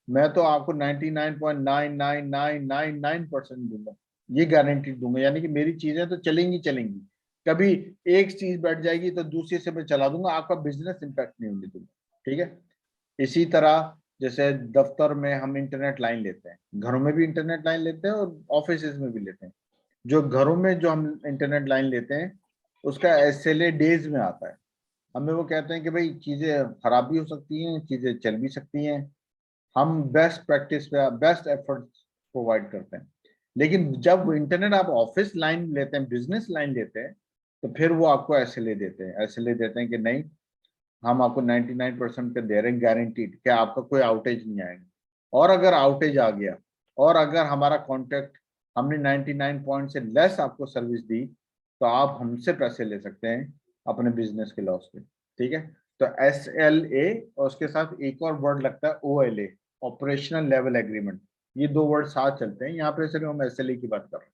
मैं तो आपको 99.99999% दूंगा, ये गारंटी दूंगा, यानी कि मेरी चीजें तो चलेंगी चलेंगी, कभी एक चीज बैठ जाएगी तो दूसरी से मैं चला दूंगा, आपका बिजनेस इंपैक्ट नहीं होने दूंगा, ठीक है। इसी तरह जैसे दफ्तर में हम इंटरनेट लाइन लेते हैं, घरों में भी इंटरनेट लाइन लेते हैं और ऑफिस में भी लेते हैं। जो घरों में जो हम इंटरनेट लाइन लेते हैं उसका एसएलए डेज में आता है। हमें वो कहते हैं कि भाई चीजें खराब भी हो सकती हैं, चीजें चल भी सकती हैं, हम बेस्ट प्रैक्टिस पे बेस्ट एफर्ट प्रोवाइड करते हैं। लेकिन जब इंटरनेट आप ऑफिस लाइन लेते हैं, बिजनेस लाइन लेते हैं, तो फिर वो आपको एसएलए देते हैं, एसएलए देते हैं कि नहीं, हम आपको 99% पे दे रहे हैं गारंटीड कि आपका कोई आउटेज नहीं आएगा। और अगर आउटेज आ गया और अगर हमारा कॉन्ट्रैक्ट, हमने 99 पॉइंट से लेस आपको सर्विस दी, तो आप हमसे पैसे ले सकते हैं अपने बिजनेस के लॉस पे, ठीक है। तो एसएलए और उसके साथ एक और वर्ड लगता है ओएलए, ऑपरेशनल लेवल एग्रीमेंट, ये दो वर्ड साथ चलते हैं। यहाँ पे सिर्फ हम एसएलए की बात कर रहे हैं।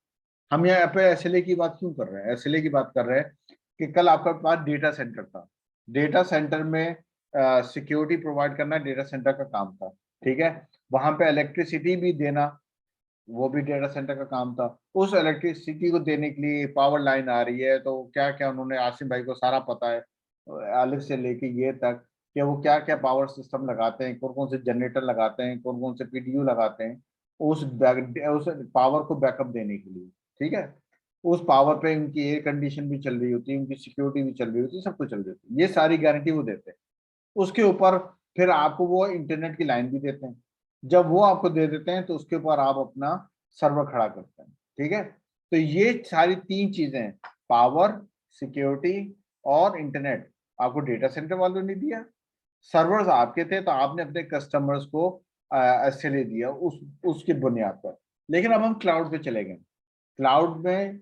हम यहाँ पे एसएलए की बात क्यों कर रहे हैं, एसएलए की बात कर रहे हैं कि कल आपका पास डेटा सेंटर था, डेटा सेंटर में सिक्योरिटी प्रोवाइड करना डेटा सेंटर का काम था, ठीक है। वहां पे इलेक्ट्रिसिटी भी देना वो भी डेटा सेंटर का काम था। उस इलेक्ट्रिसिटी को देने के लिए पावर लाइन आ रही है, तो क्या क्या उन्होंने, आसिम भाई को सारा पता है अलिफ से लेके ये तक कि वो क्या क्या पावर सिस्टम लगाते हैं, कौन कौन से जनरेटर लगाते हैं, कौन कौन से पीडीयू लगाते हैं उस पावर को बैकअप देने के लिए, ठीक है। उस पावर पे उनकी एयर कंडीशन भी चल रही होती है, उनकी सिक्योरिटी भी चल रही होती है, सब कुछ चल रही होती है, ये सारी गारंटी वो देते हैं। उसके ऊपर फिर आपको वो इंटरनेट की लाइन भी देते हैं। जब वो आपको दे देते हैं तो उसके ऊपर आप अपना सर्वर खड़ा करते हैं, ठीक है। तो ये सारी तीन चीजें हैं, पावर, सिक्योरिटी और इंटरनेट, आपको डेटा सेंटर वालों ने दिया, सर्वर्स आपके थे तो आपने अपने कस्टमर्स को एसएलए दिया उसकी बुनियाद पर। लेकिन अब हम क्लाउड पे चले गए, क्लाउड में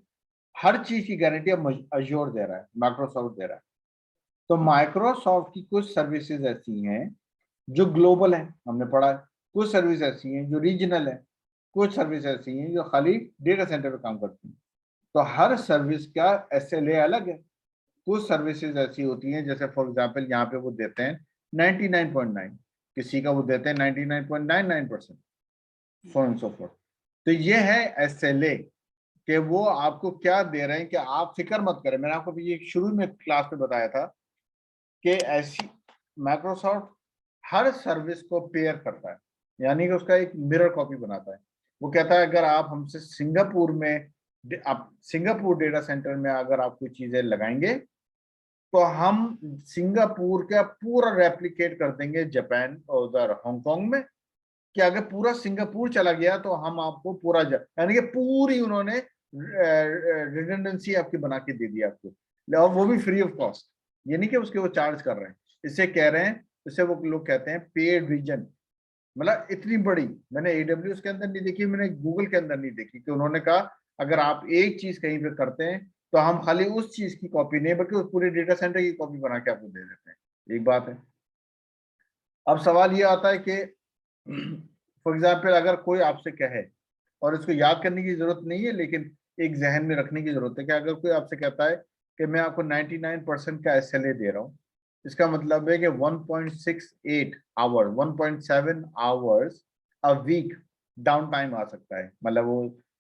हर चीज की गारंटी अब अज्योर दे रहा है, माइक्रोसॉफ्ट दे रहा है। तो माइक्रोसॉफ्ट की कुछ सर्विसेज ऐसी हैं जो ग्लोबल है, हमने पढ़ा है, कुछ सर्विस ऐसी हैं जो रीजनल है, कुछ सर्विस ऐसी हैं जो खाली डेटा सेंटर पे काम करती हैं। तो हर सर्विस का एसएलए अलग है। कुछ सर्विसेज ऐसी होती हैं जैसे फॉर एग्जांपल यहाँ पे वो देते हैं 99.9, किसी का वो देते हैं 99.99%, सो एंड सो फोर्थ। तो ये है एसएलए कि वो आपको क्या दे रहे हैं कि आप फिक्र मत करें। मैंने आपको ये शुरू में क्लास में बताया था कि ऐसी माइक्रोसॉफ्ट हर सर्विस को पेयर करता है, यानी कि उसका एक मिरर कॉपी बनाता है। वो कहता है अगर आप हमसे सिंगापुर में, आप सिंगापुर डेटा सेंटर में अगर आप कोई चीजें लगाएंगे तो हम सिंगापुर का पूरा रेप्लिकेट कर देंगे जापान और उधर हांगकांग में, कि अगर पूरा सिंगापुर चला गया तो हम आपको पूरा यानी कि पूरी उन्होंने रिडंडेंसी आपकी बना के दे दी आपको, और वो भी फ्री ऑफ कॉस्ट, ये नहीं कि उसके वो चार्ज कर रहे हैं। इससे कह रहे हैं, इससे वो लोग कहते हैं पेड रीजन, मतलब इतनी बड़ी मैंने AWS के अंदर नहीं देखी, मैंने गूगल के अंदर नहीं देखी कि उन्होंने कहा अगर आप एक चीज कहीं पे करते हैं तो हम खाली उस चीज की कॉपी नहीं बल्कि उस पूरे डेटा सेंटर की कॉपी बना के आपको दे देते हैं। एक बात है। अब सवाल ये आता है कि फॉर एग्जाम्पल अगर कोई आपसे कहे, और इसको याद करने की जरूरत नहीं है लेकिन एक जहन में रखने की जरूरत है कि अगर कोई आपसे कहता है कि मैं आपको 99% का SLA दे रहा हूँ, इसका मतलब है कि 1.68 hour 1.7 hours a week down time आ सकता है। मतलब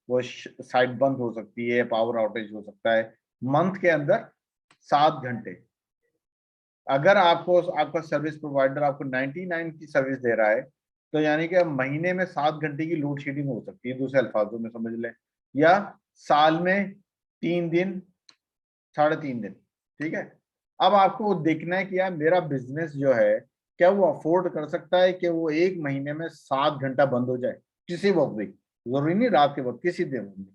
वो साइट बंद हो सकती है, पावर आउटेज हो सकता है मंथ के अंदर 7 घंटे। अगर आपको आपका सर्विस प्रोवाइडर आपको 99 की सर्विस दे रहा है तो यानी कि महीने में 7 घंटे की लोड शेडिंग हो सकती है, दूसरे अल्फाजों में समझ लें, या साल में 3 दिन 3.5 दिन। ठीक है। अब आपको देखना है कि यार मेरा बिजनेस जो है क्या वो अफोर्ड कर सकता है कि वो एक महीने में 7 घंटा बंद हो जाए किसी वक्त भी, जरूरी नहीं रात के वक्त, किसी दिन भी।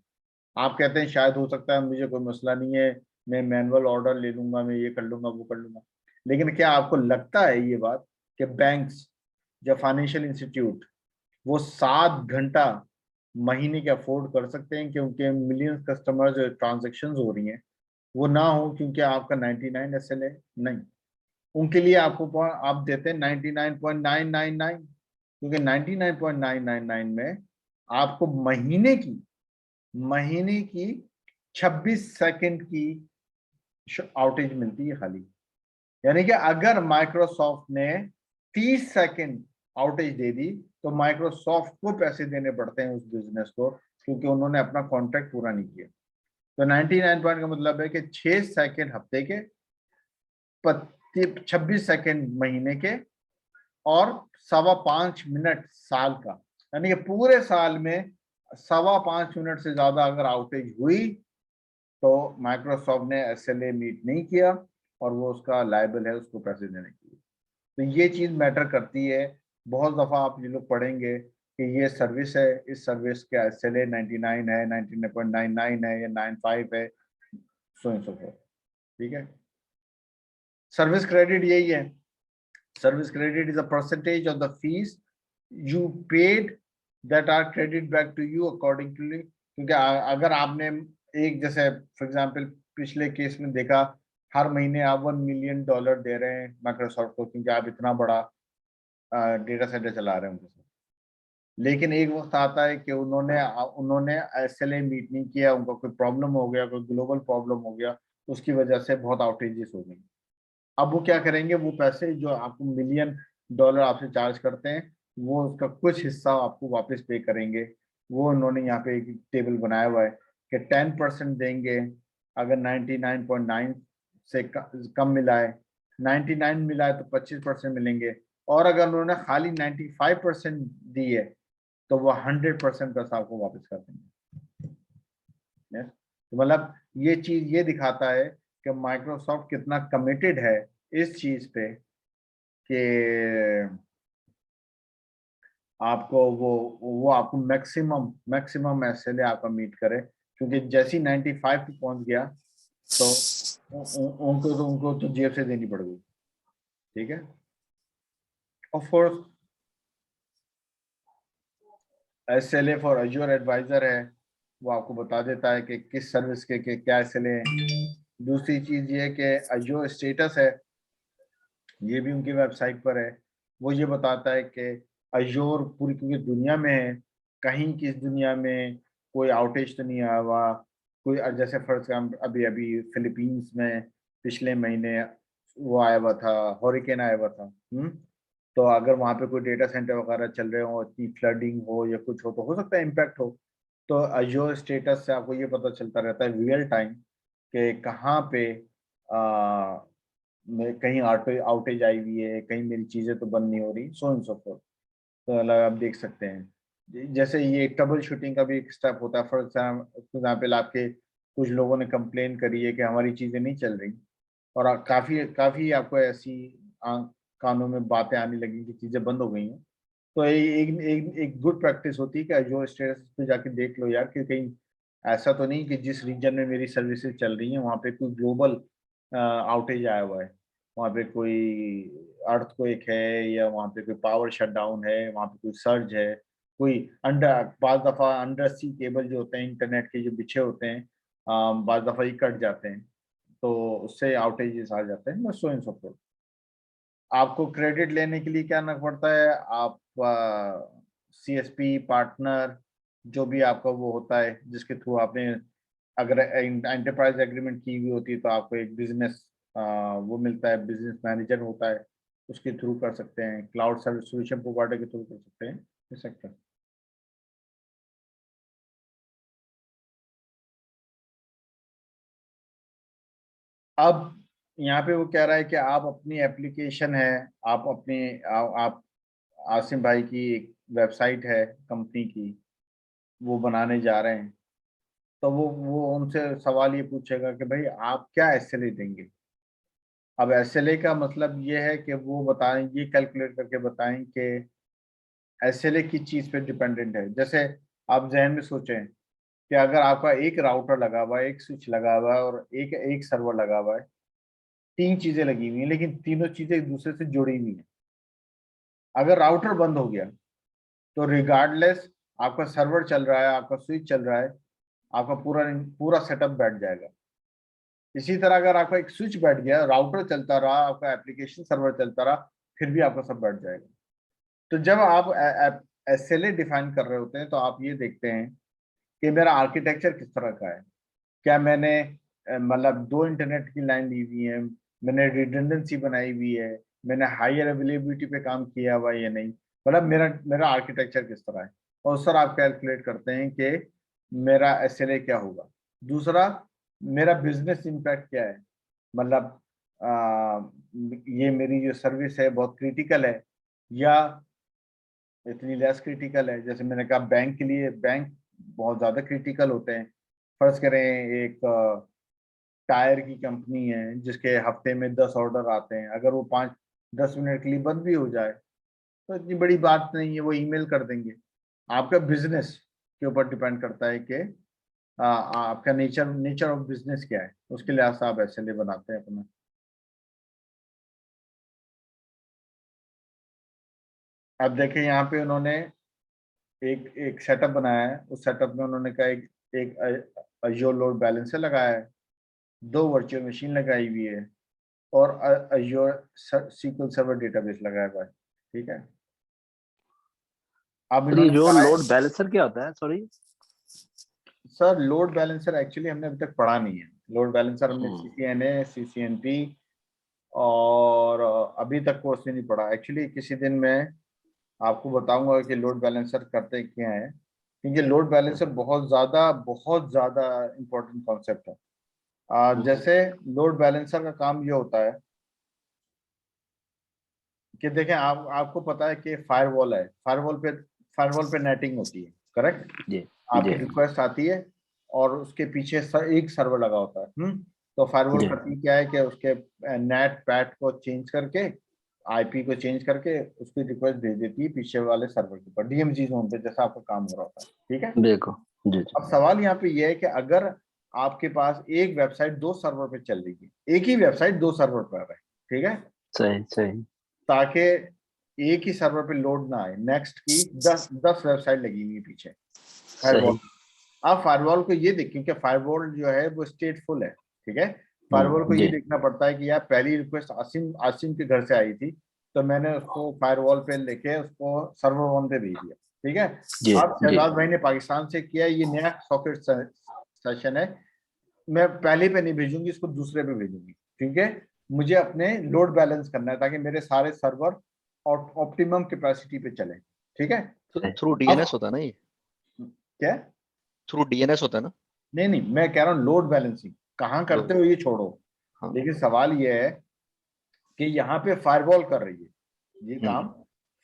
आप कहते हैं शायद हो सकता है, मुझे कोई मसला नहीं है, मैं मैनुअल ऑर्डर ले लूंगा, मैं ये कर लूंगा वो कर लूंगा। लेकिन क्या आपको लगता है ये बात कि बैंक्स या फाइनेंशियल इंस्टीट्यूट वो 7 घंटा महीने के अफोर्ड कर सकते हैं क्योंकि मिलियंस कस्टमर्स ट्रांजेक्शन हो रही हैं, वो ना हो क्योंकि आपका 99 SLA नहीं। उनके लिए आपको आप देते हैं 99.999, क्योंकि 99.999 में आपको महीने की 26 सेकंड की आउटेज मिलती है खाली। यानी कि अगर माइक्रोसॉफ्ट ने 30 सेकंड आउटेज दे दी तो माइक्रोसॉफ्ट को पैसे देने पड़ते हैं उस बिजनेस को, क्योंकि उन्होंने अपना कॉन्ट्रैक्ट पूरा नहीं किया। तो 99 पॉइंट का मतलब है कि 6 सेकंड हफ्ते के, 26 सेकंड महीने के, और 5.25 मिनट साल का। यानी कि पूरे साल में 5.25 मिनट से ज्यादा अगर आउटेज हुई तो माइक्रोसॉफ्ट ने SLA मीट नहीं किया और वो उसका लायबल है उसको पैसे देने के लिए। तो ये चीज मैटर करती है। बहुत दफा आप ये लोग पढ़ेंगे कि ये सर्विस है, इस सर्विस का SLA 99 है, 99.99 है या 95 है, सो एंड सो फोर्थ। ठीक है। सर्विस क्रेडिट यही है। Service credit is a percentage of the fees you paid that are credit back to you accordingly. क्योंकि अगर आपने एक, जैसे फॉर एग्जांपल पिछले केस में देखा, हर महीने आप $1 मिलियन दे रहे हैं माइक्रोसॉफ्ट को क्योंकि आप इतना बड़ा डेटा सेंटर चला रहे हैं उनके साथ। लेकिन एक वक्त आता है कि उन्होंने SLA मीट नहीं किया, उनका कोई प्रॉब्लम हो गया, कोई ग्लोबल प्रॉब्लम हो गया, उसकी वजह से बहुत आउटेजेस हो गई। अब वो क्या करेंगे, वो पैसे जो आपको $1 मिलियन आपसे चार्ज करते हैं वो उसका कुछ हिस्सा आपको वापस पे करेंगे। वो उन्होंने यहाँ पे एक टेबल बनाया हुआ है कि 10% देंगे अगर 99.9 से कम मिला है, 99 मिला है तो 25% मिलेंगे, और अगर उन्होंने खाली 95% दी है तो वो 100% पैसा आपको वापस कर देंगे। yes? तो मतलब ये चीज ये दिखाता है कि माइक्रोसॉफ्ट कितना कमिटेड है इस चीज पे कि आपको वो आपको मैक्सिमम SLA आपका मीट करे। क्योंकि जैसी 95 पे पहुंच गया तो उनको तो जेब से देनी पड़ गई। ठीक है। Of course SLA for Azure advisor है, वो आपको बता देता है कि किस सर्विस के क्या SLA है। दूसरी चीज ये है कि अज्योर स्टेटस है, ये भी उनकी वेबसाइट पर है। वो ये बताता है कि अज्योर पूरी पूरी दुनिया में है, कहीं किस दुनिया में कोई आउटेज तो नहीं आया हुआ। कोई जैसे फर्स्ट अभी अभी फिलीपींस में पिछले महीने वो आया हुआ था, हॉरिकेन आया हुआ था। तो अगर वहाँ पे कोई डेटा सेंटर वगैरह चल रहे हो, इतनी फ्लडिंग हो या कुछ हो सकता है इम्पैक्ट हो। तो अज्योर स्टेटस से आपको ये पता चलता रहता है रियल टाइम कि कहाँ पे कहीं आउटेज आई हुई है, कहीं मेरी चीजें तो बंद नहीं हो रही, सो एंड सो फोर्थ। तो अलग आप देख सकते हैं। जैसे ये ट्रबल शूटिंग का भी एक स्टेप होता है। फॉर एग्जाम्पल आपके कुछ लोगों ने कंप्लेन करी है कि हमारी चीजें नहीं चल रही, और काफी काफी आपको ऐसी कानों में बातें आने लगी कि चीजें बंद हो गई हैं। तो एक गुड प्रैक्टिस होती है कि जो स्टेटस पे जाके देख लो यार कि कहीं ऐसा तो नहीं कि जिस रीजन में मेरी सर्विसेज चल रही हैं वहाँ पे कोई ग्लोबल आउटेज आया हुआ है, वहाँ पे कोई अर्थक्वेक है या वहाँ पे कोई पावर शटडाउन है, वहाँ पे कोई सर्ज है, कोई अंडर, बाज दफा अंडर सी केबल जो होते हैं इंटरनेट के जो बिछे होते हैं, बाज दफा ये कट जाते हैं, तो उससे आउटेजेस आ जाते हैं, सो एंड सो फोर्थ। आपको क्रेडिट लेने के लिए क्या करना पड़ता है, आप CSP पार्टनर जो भी आपका वो होता है जिसके थ्रू आपने अगर एंटरप्राइज एग्रीमेंट की हुई होती है तो आपको एक बिजनेस वो मिलता है, बिजनेस मैनेजर होता है, उसके थ्रू कर सकते हैं, क्लाउड सर्विस सोल्यूशन प्रोवाइडर के थ्रू कर सकते हैं, कर सकते हैं। अब यहाँ पे वो कह रहा है कि आप अपनी एप्लीकेशन है, आप अपनी आप आसिम भाई की एक वेबसाइट है कंपनी की, वो बनाने जा रहे हैं, तो वो उनसे सवाल ये पूछेगा कि भाई आप क्या SLA देंगे। अब SLA का मतलब ये है कि वो बताएं, ये कैलकुलेट करके बताएं कि SLA किस चीज पे डिपेंडेंट है। जैसे आप जहन में सोचें कि अगर आपका एक राउटर लगा हुआ है, एक स्विच लगा हुआ है और एक एक सर्वर लगा हुआ है, तीन चीजें लगी हुई हैं, लेकिन तीनों चीजें एक दूसरे से जुड़ी हुई हैं। अगर राउटर बंद हो गया तो रिगार्डलेस आपका सर्वर चल रहा है, आपका स्विच चल रहा है, आपका पूरा पूरा सेटअप बैठ जाएगा। इसी तरह अगर आपका एक स्विच बैठ गया, राउटर चलता रहा, आपका एप्लीकेशन सर्वर चलता रहा, फिर भी आपका सब बैठ जाएगा। तो जब आप SLA डिफाइन कर रहे होते हैं तो आप ये देखते हैं कि मेरा आर्किटेक्चर किस तरह का है, क्या मैंने मतलब 2 इंटरनेट की लाइन ली हुई है, मैंने रिडंडेंसी बनाई हुई है, मैंने हायर अवेलेबिलिटी पे काम किया हुआ है या नहीं, मतलब मेरा मेरा आर्किटेक्चर किस तरह है, और सर आप कैलकुलेट करते हैं कि मेरा SLA क्या होगा। दूसरा, मेरा बिजनेस इम्पैक्ट क्या है, मतलब ये मेरी जो सर्विस है बहुत क्रिटिकल है या इतनी लेस क्रिटिकल है। जैसे मैंने कहा बैंक के लिए, बैंक बहुत ज्यादा क्रिटिकल होते हैं। फर्ज करें एक टायर की कंपनी है जिसके हफ्ते में 10 ऑर्डर आते हैं, अगर वो 5-10 मिनट के लिए बंद भी हो जाए तो इतनी बड़ी बात नहीं है, वो ईमेल कर देंगे। आपका बिजनेस के ऊपर डिपेंड करता है कि आपका नेचर ऑफ बिजनेस क्या है, उसके लिहाज से आप SLA बनाते हैं अपना। अब देखें यहाँ पे उन्होंने एक एक सेटअप बनाया है, उस सेटअप में उन्होंने कहा एक अज़ूर लोड बैलेंसर लगाया है, 2 वर्चुअल मशीन लगाई हुई है और अज़ूर SQL सर्वर डेटाबेस लगाया हुआ है। ठीक है, अब सर ये इन्होंने जो कहा है, लोड बैलेंसर क्या होता है, sorry? Sir load balancer actually हमने अभी तक पढ़ा नहीं है। लोड बैलेंसर हमने CCNA, CCNP और अभी तक कोर्स नहीं पढ़ा। एक्चुअली किसी दिन मैं आपको बताऊंगा कि लोड बैलेंसर करते क्या है, क्योंकि लोड बैलेंसर बहुत ज्यादा इंपॉर्टेंट कॉन्सेप्ट है। जैसे लोड बैलेंसर का काम ये होता है कि देखें, आपको पता है कि फायरवॉल है, फायरवॉल पे नेटिंग होती है, करेक्ट? जी आपकी जी रिक्वेस्ट आती है और उसके पीछे एक सर्वर लगा होता है। तो फायरवॉल जी करती क्या है कि उसके नेट पैट को चेंज करके, IP को चेंज करके उसकी रिक्वेस्ट भेज देती है पीछे वाले सर्वर के ऊपर, DMZ जोन पे, जैसा आपका काम हो रहा होता है। ठीक है, देखो जी जी अब सवाल यहाँ पे ये है कि अगर आपके पास एक वेबसाइट 2 सर्वर पे चल रही है, एक ही वेबसाइट 2 सर्वर पर है, ठीक है, सही सही ताकि एक ही सर्वर पे लोड ना आए, नेक्स्ट की 10 वेबसाइट लगी हुई है पीछे फायरवॉल। सही आप फायरवॉल को ये देखें कि फायरवॉल जो है वो स्टेटफुल है, ठीक है। फायरवॉल को ये जी देखना पड़ता है कि यार पहली रिक्वेस्ट आसिम के घर से आई थी, तो मैंने उसको फायरवॉल पे लेके उसको सर्वर 1 पे भेज दिया, ठीक है। जी अब जी शहजाद भाई ने पाकिस्तान से किया, ये नया सॉकेट सेशन है, मैं पहले पे नहीं भेजूंगी, इसको दूसरे पे भेजूंगी, ठीक है। मुझे अपने लोड बैलेंस करना है ताकि मेरे सारे सर्वर और ऑप्टिमम कैपेसिटी पे चले, ठीक है। सही थ्रू अब DNS होता है ना ये? क्या? थ्रू DNS होता है ना? नहीं नहीं, मैं कह रहा हूँ लोड बैलेंसिंग कहाँ करते लो, हो ये छोड़ो, हाँ। लेकिन सवाल ये है कि यहाँ पे फायरवॉल कर रही है, ये काम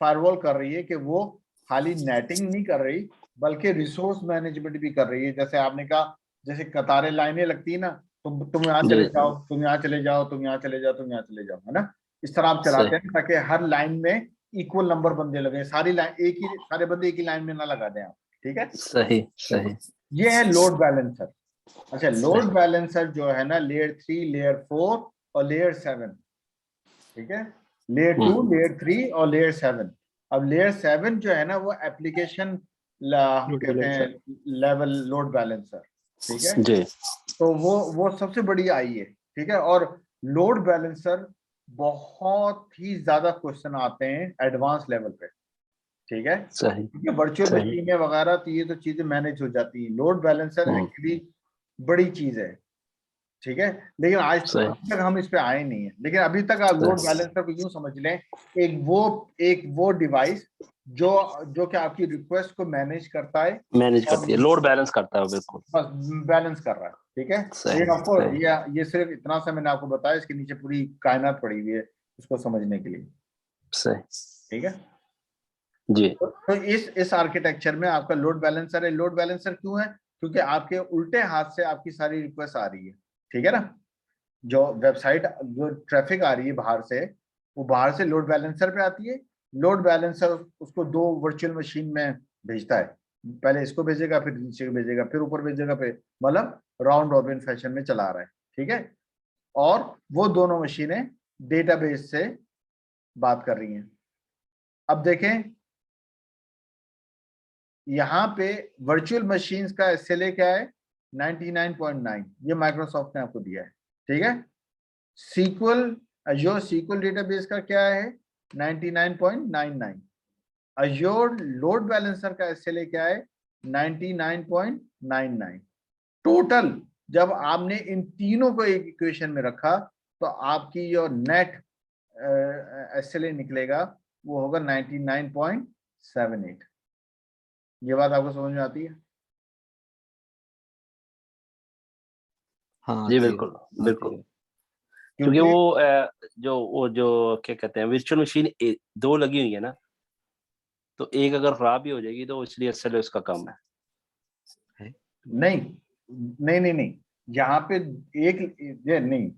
फायरवॉल कर रही है कि वो खाली नेटिंग नहीं कर रही बल्कि रिसोर्स मैनेजमेंट भी कर रही है। जैसे आपने कहा, जैसे कतारें लाइनें लगती है ना, तुम यहाँ जी चले जाओ, तुम यहाँ चले जाओ, तुम यहाँ चले जाओ, तुम यहाँ चले जाओ, है ना, इस तरह आप चलाते सही हैं ताकि हर लाइन में इक्वल नंबर बंदे लगे, सारी लाइन एक ही, सारे बंदे एक ही लाइन में ना लगा दें आप, ठीक है। सही सही ये है लोड बैलेंसर। अच्छा, सही लोड बैलेंसर जो है ना, लेयर 3, लेयर 4 और लेयर 7, ठीक है। लेयर 2, लेयर 3 और लेयर 7। अब लेयर 7 जो है ना वो एप्लीकेशन कहते हैं लेवल लोड बैलेंसर, ठीक है। जी तो वो सबसे बड़ी आई है, ठीक है। और लोड बैलेंसर बहुत ही ज्यादा क्वेश्चन आते हैं एडवांस लेवल पे, ठीक है। सही क्योंकि वर्चुअल सही मशीनें वगैरह तो ये तो चीजें मैनेज हो जाती हैं, लोड बैलेंसर एक्चुअली बड़ी चीज है, ठीक है। लेकिन आज सही अभी तक हम इस पे आए नहीं है। लेकिन अभी तक आप लोड बैलेंसर को यूं समझ लें, एक वो डिवाइस जो कि आपकी रिक्वेस्ट को मैनेज करता है, मैनेज और करती है, लोड बैलेंस करता है बिल्कुल। बस बैलेंस कर रहा है, ठीक है। सही लेकिन ऑफकोर्स सही ये सिर्फ इतना सा मैंने आपको बताया, इसके नीचे पूरी कायनात पड़ी हुई है इसको समझने के लिए, सही ठीक है। जी तो इस आर्किटेक्चर में आपका लोड बैलेंसर है। लोड बैलेंसर क्यों है? क्योंकि आपके उल्टे हाथ से आपकी सारी रिक्वेस्ट आ रही है, ठीक है ना। जो वेबसाइट, जो ट्रैफिक आ रही है बाहर से, वो बाहर से लोड बैलेंसर पे आती है। लोड बैलेंसर उसको दो वर्चुअल मशीन में भेजता है, पहले इसको भेजेगा, फिर नीचे को भेजेगा, फिर ऊपर भेजेगा, फिर मतलब राउंड रॉबिन फैशन में चला रहा है, ठीक है। और वो दोनों मशीनें डेटाबेस से बात कर रही हैं। अब देखें यहाँ पे वर्चुअल मशीन्स का SLA क्या है? 99.9, ये माइक्रोसॉफ्ट ने आपको दिया है, ठीक है। अज़्योर SQL डेटाबेस का क्या है? 99.99। अज़्योर लोड बैलेंसर का SLA क्या है? 99.99। टोटल जब आपने इन तीनों को एक इक्वेशन में रखा तो आपकी जो नेट SLA निकलेगा वो होगा 99.78। ये बात आपको समझ में आती है? हाँ जी आती है, बिल्कुल आती बिल्कुल। है। क्योंकि क्योंकि जो क्या कहते हैं, वर्चुअल मशीन दो लगी हुई है ना, तो एक अगर खराब भी हो जाएगी तो इसलिए SLA उसका कम है। नहीं नहीं नहीं नहीं, यहाँ पे एक ये नहीं,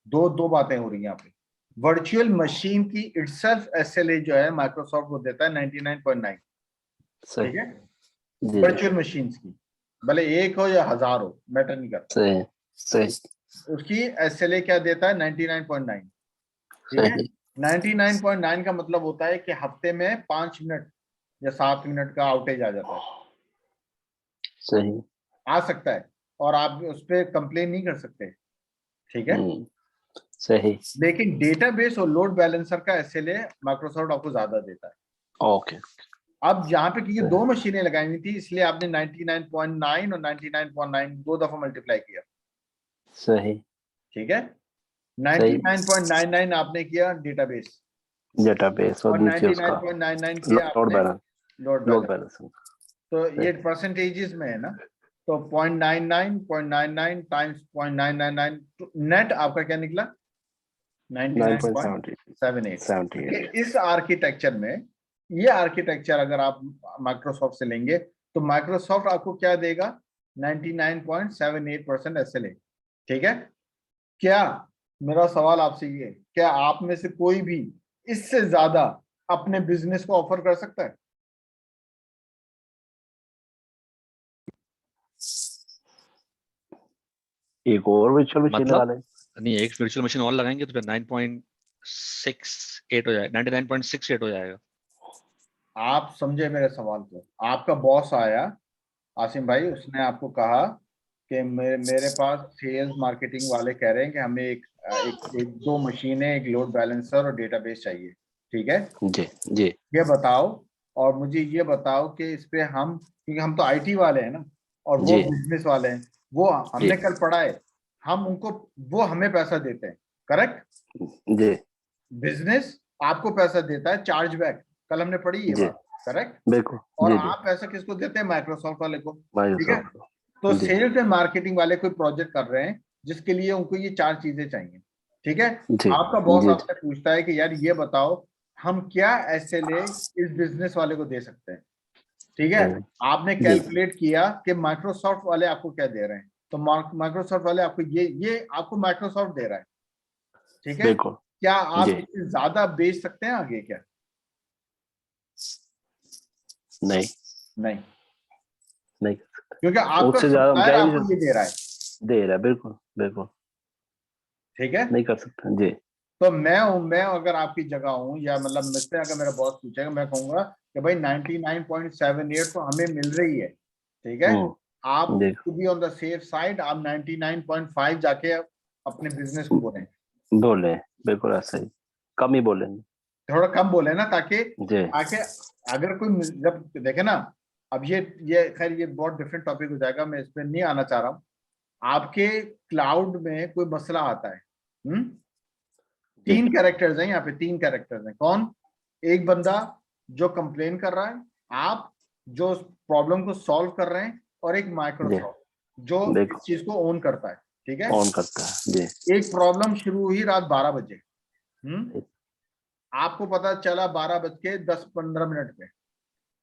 दो बातें हो रही हैं यहाँ पे। वर्चुअल मशीन की इटसेल्फ SLA जो है माइक्रोसॉफ्ट को देता है 99.9, सही ठीक है। जी जी वर्चुअल मशीन्स की, भले एक हो या हजार हो, मैटर नहीं करता। सही सही उसकी SLA क्या देता है? 99.9, ठीक है। सही 99.9 का मतलब होता है कि हफ्ते में 5 मिनट या 7 मिनट का आउटेज आ जाता है, सही आ सकता है, और आप उस पर कंप्लेन नहीं कर सकते, ठीक है। सही लेकिन डेटाबेस और लोड बैलेंसर का SLA माइक्रोसॉफ्ट आपको ज्यादा देता है। ओके अब यहाँ पे क्योंकि दो मशीनें लगाई हुई थी, इसलिए आपने 99.9 और 99.9 दो दफा मल्टीप्लाई किया, सही ठीक है। सही 99.99 आपने किया डेटाबेस, डेटाबेस और और नीचे उसका 99.99 किया लोड आपने balance load load balance. Balance तो ये सही परसेंटेजेस में है ना, तो 0.99 टाइम्स 0.999 नेट आपका क्या निकला? 99.78। 9.78 इस आर्किटेक्चर में, ये आर्किटेक्चर अगर आप माइक्रोसॉफ्ट से लेंगे तो माइक्रोसॉफ्ट आपको क्या देगा? 99.78% SLA, ठीक है। क्या, मेरा सवाल आपसे ये, क्या आप में से कोई भी इससे ज्यादा अपने बिजनेस को ऑफर कर सकता है? एक और वर्चुअल मशीन लगा मतलब लें। नहीं, एक वर्चुअल मशीन और लगाएंगे तो फिर 9.68 हो जाएगा, 99.68 हो जाएगा। आप समझे मेरे सवाल को? आपका बॉस आया आसिम भाई, उसने आपको कहा कि मेरे पास सेल्स मार्केटिंग वाले कह रहे हैं कि हमें एक दो मशीनें, एक लोड बैलेंसर और डेटाबेस चाहिए, ठीक है। जी जी ये बताओ, और मुझे ये बताओ कि इस पे हम, क्योंकि हम तो IT वाले हैं ना और वो जी बिजनेस वाले हैं, वो जी हमने कल पढ़ा है, हम उनको, वो हमें पैसा देते हैं, करेक्ट। जी बिजनेस आपको पैसा देता है चार्ज बैक, कल हमने पढ़ी ये जी बात, करेक्ट। बिल्कुल और जी जी आप पैसा किसको देते हैं? माइक्रोसॉफ्ट वाले को, ठीक है। माइक्रोसॉफ्ट तो जी सेल्स एंड मार्केटिंग वाले कोई प्रोजेक्ट कर रहे हैं जिसके लिए उनको ये चार चीजें चाहिए, ठीक है। जी आपका बॉस जी आपसे पूछता है कि यार ये बताओ हम क्या SLA इस बिजनेस वाले को दे सकते हैं, ठीक है। सही आपने जी कैलकुलेट किया कि माइक्रोसॉफ्ट वाले आपको क्या दे रहे हैं, तो माइक्रोसॉफ्ट वाले आपको ये आपको माइक्रोसॉफ्ट दे रहा है, ठीक है। बिल्कुल क्या जी आप इससे ज्यादा बेच सकते हैं आगे? क्या? नहीं नहीं, नहीं क्योंकि आपका उससे ज्यादा हम सप्लायर कह ही नहीं आपको ये दे रहा है, सकते। दे रहा है बिल्कुल बिल्कुल ठीक है। नहीं कर सकते जी तो मैं अगर आपकी जगह हूँ, या मतलब मुझसे अगर मेरा बॉस पूछेगा, मैं कहूंगा कि भाई 99.78 तो हमें मिल रही है, ठीक है, आप देख to be on the safe side आप 99.5 जाके अपने बिजनेस को बोलें, बोले, बिल्कुल ऐसा ही, कम ही बोलेंगे थोड़ा कम बोले ना, ताकि जी। अगर कोई जब देखे ना, अब ये खैर ये बहुत डिफरेंट टॉपिक हो जाएगा, मैं इस पे नहीं आना चाह रहा हूँ। आपके क्लाउड में कोई मसला आता है, जी 3 कैरेक्टर्स हैं यहाँ पे, 3 कैरेक्टर्स हैं। कौन? एक बंदा जो कंप्लेन कर रहा है, आप जो प्रॉब्लम को सॉल्व कर रहे हैं, और एक जी माइक्रोसॉफ्ट जो इस देखो चीज को ओन करता है, ठीक है। ऑन करता है जी। एक प्रॉब्लम शुरू हुई रात 12 बजे, आपको पता चला 12:10-15 पे,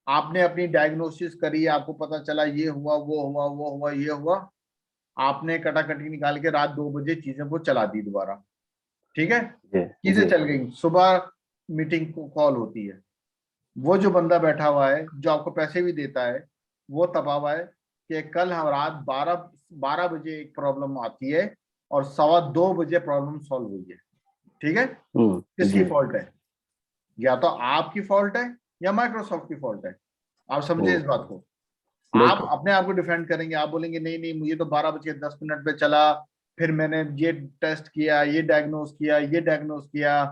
आपने अपनी डायग्नोसिस करी, आपको पता चला ये हुआ, वो हुआ, वो हुआ, ये हुआ, आपने कटाकटी निकाल के रात 2 बजे चीजों को चला दी दोबारा, ठीक है। जी चीजें जी चल गई, सुबह मीटिंग को कॉल होती है, वो जो बंदा बैठा हुआ है जो आपको पैसे भी देता है, वो तपा हुआ है कि कल हम रात 12 बजे एक प्रॉब्लम आती है और 2:15 प्रॉब्लम सॉल्व हुई है, ठीक है। किसकी जी फॉल्ट है? या तो आपकी फॉल्ट है या माइक्रोसॉफ्ट की फॉल्ट है। आप समझे इस बात को। आप बिल्कुल अपने आप को डिफेंड करेंगे, आप बोलेंगे नहीं नहीं मुझे तो 12:10 पे चला, फिर मैंने ये टेस्ट किया, ये डायग्नोस किया, ये डायग्नोस किया,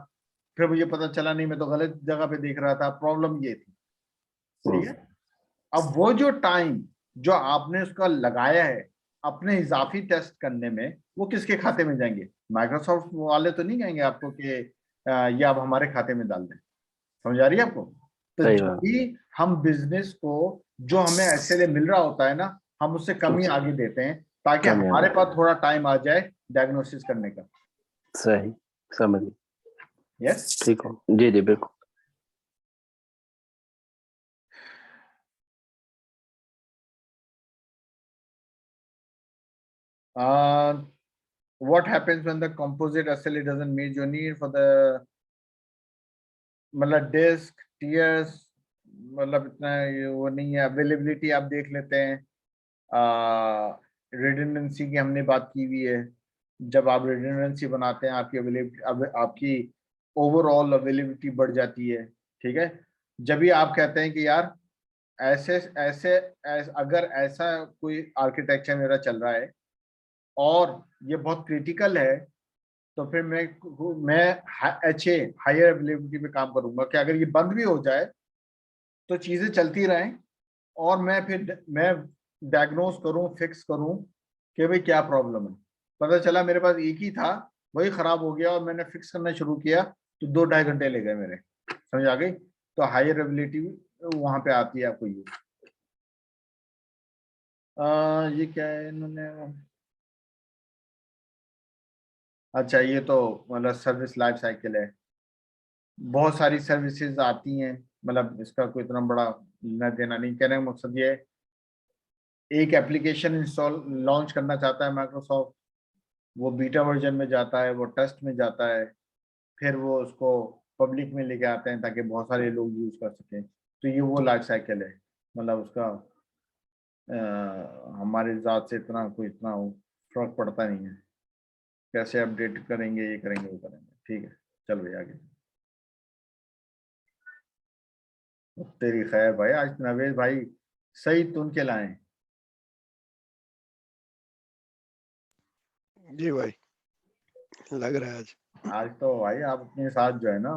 फिर मुझे पता चला नहीं मैं तो गलत जगह पे देख रहा था, प्रॉब्लम ये थी, ठीक है। अब वो जो टाइम जो आपने उसका लगाया है अपने इजाफी टेस्ट करने में, वो किसके खाते में जाएंगे? माइक्रोसॉफ्ट वाले तो नहीं कहेंगे आपको कि ये आप हमारे खाते में डाल दें। समझ आ रही है आपको? तो सही जब बात भी हम बिजनेस को जो हमें ऐसे मिल रहा होता है ना, हम उससे कम ही आगे देते हैं, ताकि कम हमारे याद पास थोड़ा टाइम आ जाए डायग्नोसिस करने का। सही समझ यस। ठीक हो जी जी बिल्कुल what happens when the composite SLA doesn't meet your need for the मतलब डिस्क टीयर्स, मतलब इतना वो नहीं है, अवेलेबिलिटी आप देख लेते हैं। रिडंडेंसी की हमने बात की हुई है, जब आप रिडंडेंसी बनाते हैं आपकी अवेलेबिलिटी, आपकी ओवरऑल अवेलेबिलिटी बढ़ जाती है, ठीक है। जब भी आप कहते हैं कि यार अगर ऐसा कोई आर्किटेक्चर मेरा चल रहा है और ये बहुत क्रिटिकल है, तो फिर मैं HA हायर अवेलेबिलिटी पे काम करूंगा कि अगर ये बंद भी हो जाए तो चीजें चलती रहें, और मैं डायग्नोस करूं, फिक्स करूं कि भाई क्या प्रॉब्लम है। पता चला मेरे पास एक ही था, वही खराब हो गया और मैंने फिक्स करना शुरू किया तो 2-2.5 घंटे ले गए मेरे। समझ आ गई? तो हायर एबिलिटी वहां पे आती है आपको यूज। ये क्या है इन्होंने, अच्छा ये तो मतलब सर्विस लाइफ साइकिल है, बहुत सारी सर्विसेज आती हैं, मतलब इसका कोई इतना बड़ा लेना देना नहीं। कहने का मकसद ये है, एक एप्लीकेशन इंस्टॉल लॉन्च करना चाहता है माइक्रोसॉफ्ट, वो बीटा वर्जन में जाता है, वो टेस्ट में जाता है, फिर वो उसको पब्लिक में लेके आते हैं ताकि बहुत सारे लोग यूज कर सकें। तो ये वो लाइफ साइकिल है, मतलब उसका हमारे ज़ात से इतना फर्क पड़ता नहीं है। कैसे अपडेट करेंगे, ये करेंगे, वो करेंगे, ठीक है। चल भाई आगे। तेरी खैर भाई, आज नवेद भाई सही तुन के लाए। जी भाई, लग रहा है आज। आज तो भाई आप अपने साथ जो है ना